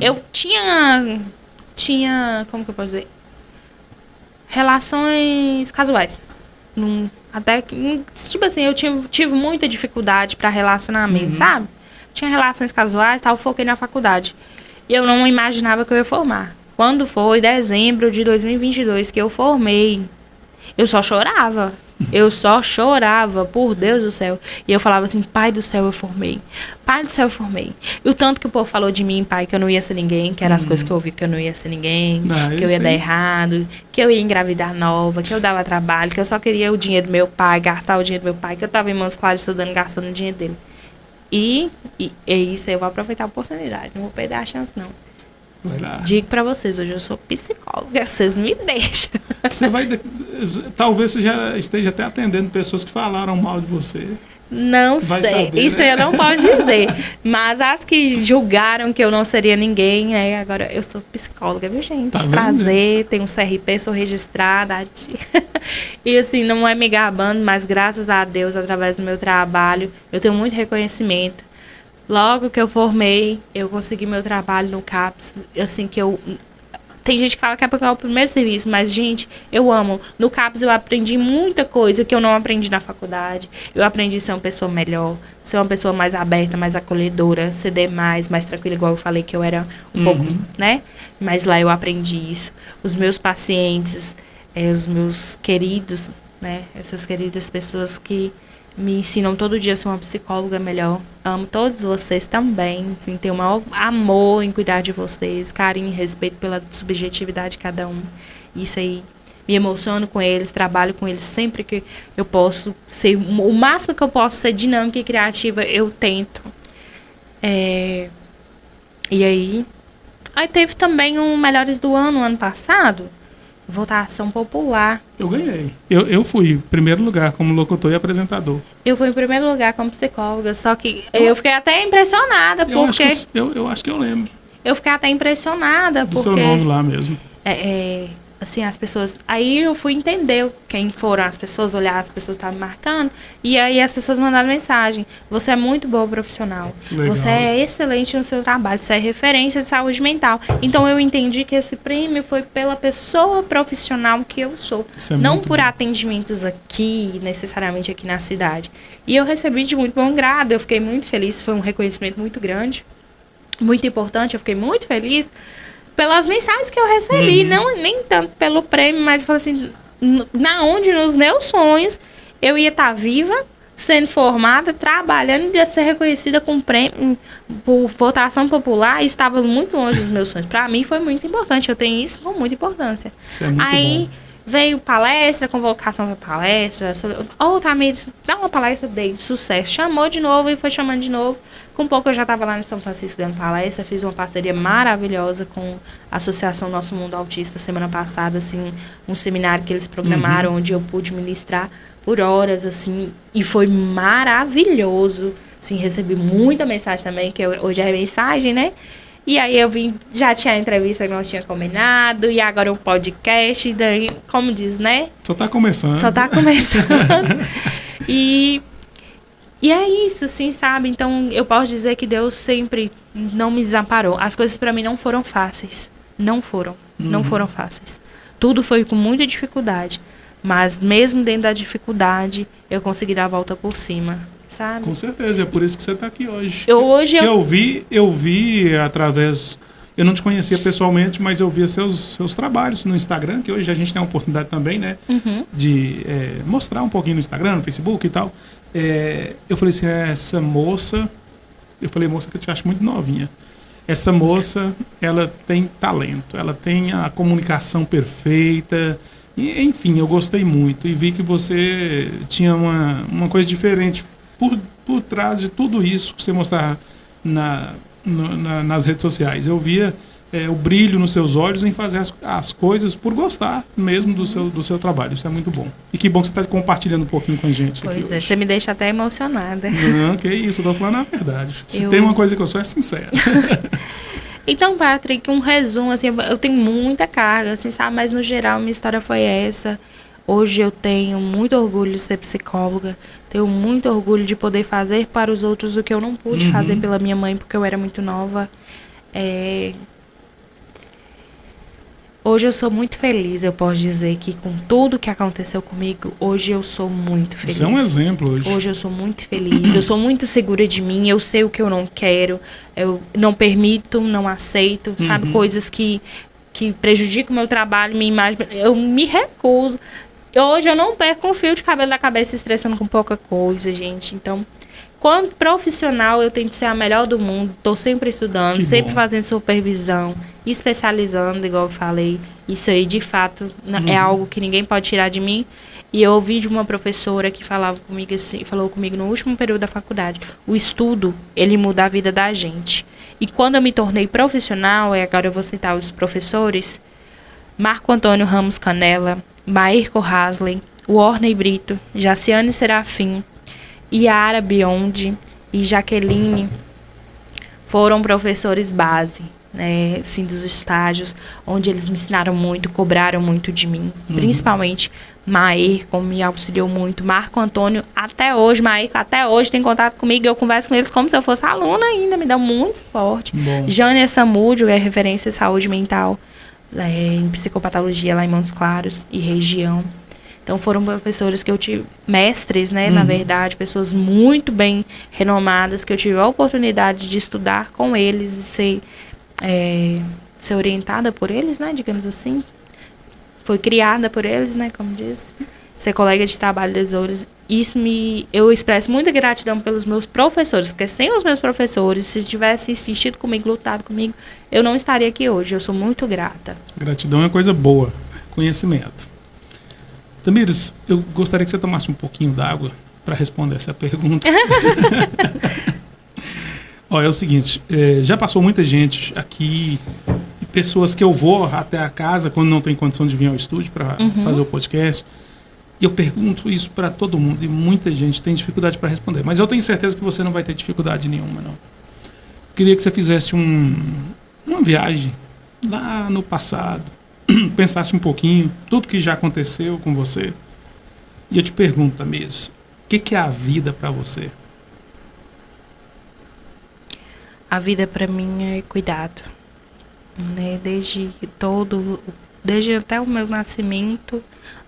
Eu tinha, como que eu posso dizer? Relações casuais. Até que, tipo assim, eu tive muita dificuldade para relacionamento, sabe? Tinha relações casuais, tal, foquei na faculdade. E eu não imaginava que eu ia formar. Quando foi dezembro de 2022 que eu formei, eu só chorava. Eu só chorava, por Deus do céu. E eu falava assim, pai do céu, eu formei. Pai do céu, eu formei. E o tanto que o povo falou de mim, pai, que eu não ia ser ninguém, que eram as coisas que eu ouvi, que eu não ia ser ninguém, que eu ia dar errado, que eu ia engravidar nova, que eu dava trabalho, que eu só queria o dinheiro do meu pai, gastar o dinheiro do meu pai, que eu tava em Montes Claros estudando, gastando o dinheiro dele. E isso eu vou aproveitar a oportunidade, não vou perder a chance, não. Digo pra vocês, hoje eu sou psicóloga, vocês me deixam. Talvez você já esteja até atendendo pessoas que falaram mal de você. Não sei, saber, isso né? Eu não posso dizer. Mas as que julgaram que eu não seria ninguém, agora eu sou psicóloga, viu, gente? Tá prazer, gente? Tenho um CRP, sou registrada. E assim, não é me gabando, mas graças a Deus, através do meu trabalho, eu tenho muito reconhecimento. Logo que eu formei, eu consegui meu trabalho no CAPS, assim, tem gente que fala que é porque é o primeiro serviço, mas, gente, eu amo. No CAPS eu aprendi muita coisa que eu não aprendi na faculdade. Eu aprendi a ser uma pessoa melhor, ser uma pessoa mais aberta, mais acolhedora, ceder mais tranquila, igual eu falei que eu era um pouco, né? Mas lá eu aprendi isso. Os meus pacientes, os meus queridos, né? Essas queridas pessoas que me ensinam todo dia a ser uma psicóloga melhor. Amo todos vocês também. Assim, tenho o maior amor em cuidar de vocês, carinho e respeito pela subjetividade de cada um. Isso aí, me emociono com eles, trabalho com eles sempre que eu posso ser, o máximo que eu posso ser dinâmica e criativa, eu tento. E aí teve também um Melhores do ano passado. Votação popular. Eu ganhei. Eu fui em primeiro lugar como locutor e apresentador. Eu fui em primeiro lugar como psicóloga, só que eu fiquei até impressionada, porque... Eu acho que eu lembro. Eu fiquei até impressionada, do seu nome lá mesmo. Assim, as pessoas... Aí eu fui entender quem foram as pessoas, olhar as pessoas que estavam marcando, e aí as pessoas mandaram mensagem. Você é muito boa profissional. Legal. Você é excelente no seu trabalho. Você é referência de saúde mental. Então eu entendi que esse prêmio foi pela pessoa profissional que eu sou. Não por atendimentos aqui, necessariamente aqui na cidade. E eu recebi de muito bom grado. Eu fiquei muito feliz. Foi um reconhecimento muito grande, muito importante. Eu fiquei muito feliz pelas mensagens que eu recebi, nem tanto pelo prêmio, mas falei assim, nos meus sonhos, eu ia estar viva, sendo formada, trabalhando e ia ser reconhecida com prêmio por votação popular, e estava muito longe dos meus sonhos. Para mim foi muito importante, eu tenho isso com muita importância. Isso é muito bom. Veio palestra, convocação para palestra. Tamires, dá uma palestra dele, sucesso. Chamou de novo e foi chamando de novo. Com pouco eu já estava lá em São Francisco dando palestra. Fiz uma parceria maravilhosa com a Associação Nosso Mundo Autista semana passada, assim, um seminário que eles programaram, onde eu pude ministrar por horas, assim, e foi maravilhoso. Assim, recebi muita mensagem também, que hoje é mensagem, né? E aí eu já tinha a entrevista que nós tínhamos combinado, e agora um podcast, e daí, como diz, né? Só tá começando. E é isso, assim, sabe? Então, eu posso dizer que Deus sempre não me desamparou. As coisas pra mim não foram fáceis. Não foram fáceis. Tudo foi com muita dificuldade. Mas mesmo dentro da dificuldade, eu consegui dar a volta por cima. Sabe? Com certeza, é por isso que você está aqui hoje. Eu vi através... Eu não te conhecia pessoalmente, mas eu via seus trabalhos no Instagram, que hoje a gente tem a oportunidade também, né? De mostrar um pouquinho no Instagram, no Facebook e tal. Eu falei assim, essa moça... Eu falei, moça, que eu te acho muito novinha. Essa moça, ela tem talento, ela tem a comunicação perfeita... E, enfim, eu gostei muito e vi que você tinha uma coisa diferente por trás de tudo isso que você mostrava nas redes sociais. Eu via o brilho nos seus olhos em fazer as coisas por gostar mesmo do seu trabalho. Isso é muito bom. E que bom que você está compartilhando um pouquinho com a gente. Pois é, você me deixa até emocionada. Não, que isso, eu tô falando a verdade. Se tem uma coisa que eu sou, é sincera. Então, Patrick, um resumo, assim, eu tenho muita carga, assim, sabe? Mas, no geral, minha história foi essa. Hoje eu tenho muito orgulho de ser psicóloga, tenho muito orgulho de poder fazer para os outros o que eu não pude fazer pela minha mãe, porque eu era muito nova. Hoje eu sou muito feliz, eu posso dizer que com tudo que aconteceu comigo, hoje eu sou muito feliz. Você é um exemplo hoje. Hoje eu sou muito feliz, eu sou muito segura de mim, eu sei o que eu não quero, eu não permito, não aceito, sabe? Coisas que prejudicam o meu trabalho, minha imagem, eu me recuso. Hoje eu não perco um fio de cabelo da cabeça estressando com pouca coisa, gente. Então, quanto profissional, eu tento ser a melhor do mundo. Tô sempre estudando, Que sempre bom. fazendo supervisão, especializando, igual eu falei. Isso aí, de fato, é algo que ninguém pode tirar de mim. E eu ouvi de uma professora que falava comigo assim, falou comigo no último período da faculdade. O estudo, ele muda a vida da gente. E quando eu me tornei profissional, e agora eu vou citar os professores, Marco Antônio Ramos Canela, Maírco Hasley, Warney Brito, Jaciane Serafim, Yara Biondi e Jaqueline foram professores base, né, assim, dos estágios, onde eles me ensinaram muito, cobraram muito de mim, principalmente Maírco me auxiliou muito, Marco Antônio, até hoje, Maírco até hoje tem contato comigo, eu converso com eles como se eu fosse aluna ainda, me dão muito suporte. Jânia Samúdio é referência em saúde mental, em psicopatologia lá em Montes Claros e região. Então foram professores que eu tive, mestres, né, na verdade, pessoas muito bem renomadas, que eu tive a oportunidade de estudar com eles e ser orientada por eles, né, digamos assim. Foi criada por eles, né, como diz. Ser colega de trabalho deles. Eu expresso muita gratidão pelos meus professores, porque sem os meus professores, se tivessem insistido comigo, lutado comigo, eu não estaria aqui hoje. Eu sou muito grata. Gratidão é coisa boa. Conhecimento. Tamires, eu gostaria que você tomasse um pouquinho d'água para responder essa pergunta. Ó, é o seguinte, já passou muita gente aqui, e pessoas que eu vou até a casa quando não tem condição de vir ao estúdio para fazer o podcast. E eu pergunto isso para todo mundo e muita gente tem dificuldade para responder. Mas eu tenho certeza que você não vai ter dificuldade nenhuma, não. Queria que você fizesse uma viagem lá no passado, pensasse um pouquinho, tudo que já aconteceu com você. E eu te pergunto, Tamires, o que é a vida para você? A vida para mim é cuidado, né? Desde até o meu nascimento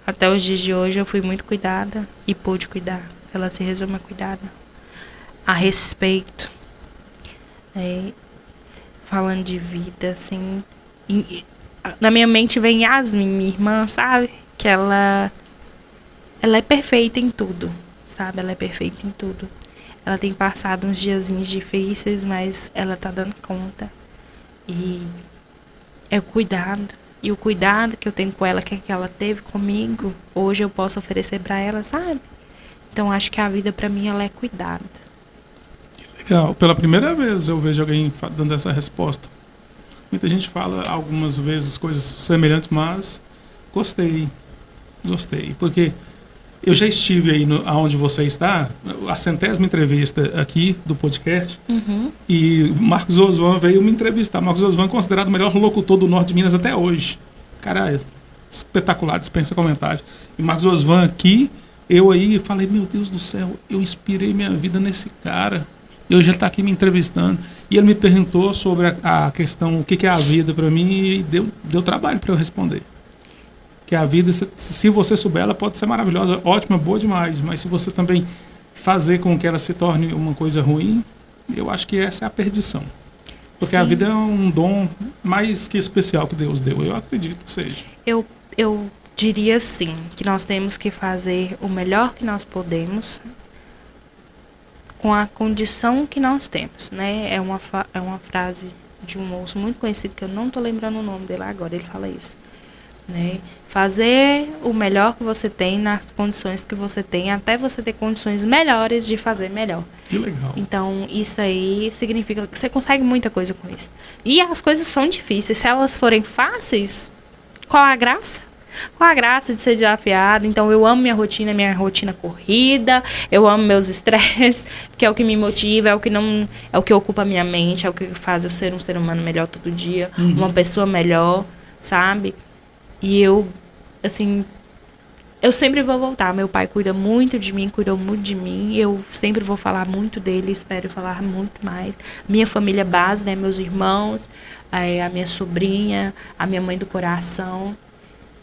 até os dias de hoje eu fui muito cuidada e pude cuidar. Ela se resume a cuidado, a respeito, falando de vida, assim. Na minha mente vem Yasmin, minha irmã, sabe? Que ela é perfeita em tudo, sabe? Ela é perfeita em tudo. Ela tem passado uns diazinhos difíceis, mas ela tá dando conta. E é o cuidado. E o cuidado que eu tenho com ela, que ela teve comigo, hoje eu posso oferecer pra ela, sabe? Então acho que a vida pra mim, ela é cuidado. Legal. Pela primeira vez eu vejo alguém dando essa resposta. Muita gente fala algumas vezes coisas semelhantes, mas gostei. Porque eu já estive aí onde você está, a 100ª entrevista aqui do podcast, e Marcos Osvan veio me entrevistar. Marcos Osvan é considerado o melhor locutor do norte de Minas até hoje. Cara, é espetacular, dispensa comentários. E Marcos Osvan aqui, eu aí falei, meu Deus do céu, eu inspirei minha vida nesse cara. E hoje ele está aqui me entrevistando. E ele me perguntou sobre a questão, o que é a vida para mim, e deu trabalho para eu responder. Que a vida, se você souber, ela pode ser maravilhosa, ótima, boa demais. Mas se você também fazer com que ela se torne uma coisa ruim, eu acho que essa é a perdição. Porque a vida é um dom mais que especial que Deus deu. Eu acredito que seja. Eu diria sim, que nós temos que fazer o melhor que nós podemos com a condição que nós temos, né? É uma frase de um moço muito conhecido, que eu não estou lembrando o nome dele agora, ele fala isso. Né? Fazer o melhor que você tem nas condições que você tem, até você ter condições melhores de fazer melhor. Que legal. Então, isso aí significa que você consegue muita coisa com isso. E as coisas são difíceis. Se elas forem fáceis, qual a graça? Qual a graça de ser desafiada? Então, eu amo minha rotina corrida, eu amo meus estresses, que é o que me motiva, é o que ocupa a minha mente, é o que faz eu ser um ser humano melhor todo dia, uma pessoa melhor, sabe? E eu, assim, eu sempre vou voltar. Meu pai cuida muito de mim, cuidou muito de mim. Eu sempre vou falar muito dele, espero falar muito mais. Minha família base, né? Meus irmãos, a minha sobrinha, a minha mãe do coração.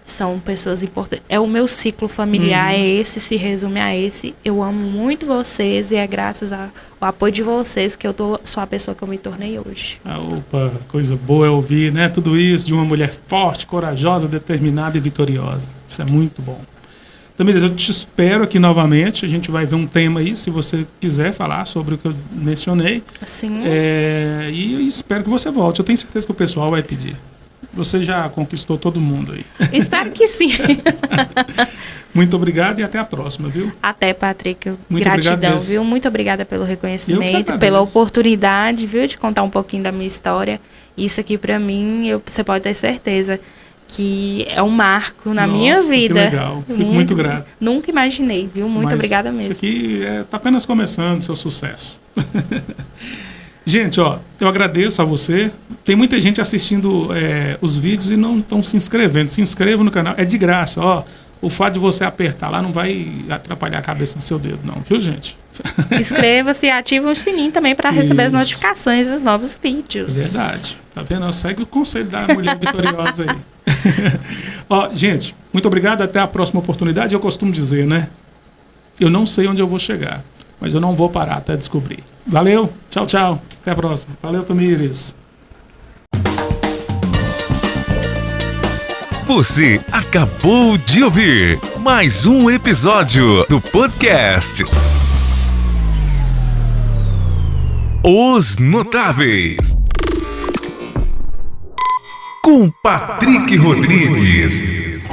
São pessoas importantes. É o meu ciclo familiar, é esse, se resume a esse. Eu amo muito vocês e é graças ao apoio de vocês que sou a pessoa que eu me tornei hoje. Opa, coisa boa é ouvir, né? Tudo isso de uma mulher forte, corajosa, determinada e vitoriosa. Isso é muito bom. Tamires, eu te espero aqui novamente. A gente vai ver um tema aí, se você quiser falar sobre o que eu mencionei. Sim. E eu espero que você volte. Eu tenho certeza que o pessoal vai pedir. Você já conquistou todo mundo aí. Espero que sim. Muito obrigado e até a próxima, viu? Até, Patrick. Muito Gratidão, obrigado, viu? Muito obrigada pelo reconhecimento, Eu que pela agradeço. oportunidade, viu? De contar um pouquinho da minha história. Isso aqui, pra mim, você pode ter certeza que é um marco na minha vida. Que legal. Fico muito grato. Nunca imaginei, viu? Muito obrigada mesmo. Isso aqui tá apenas começando seu sucesso. Gente, ó, eu agradeço a você. Tem muita gente assistindo os vídeos e não estão se inscrevendo. Se inscreva no canal, é de graça, ó. O fato de você apertar lá não vai atrapalhar a cabeça do seu dedo, não, viu, gente? Inscreva-se e ative o sininho também para receber as Isso. notificações dos novos vídeos. Verdade. Tá vendo? Segue o conselho da mulher vitoriosa aí. Ó, gente, muito obrigado. Até a próxima oportunidade. Eu costumo dizer, né? Eu não sei onde eu vou chegar, mas eu não vou parar até descobrir. Valeu. Tchau, tchau. Até a próxima. Valeu, Tamires. Você acabou de ouvir mais um episódio do podcast Os Notáveis, com Patrick Rodrigues.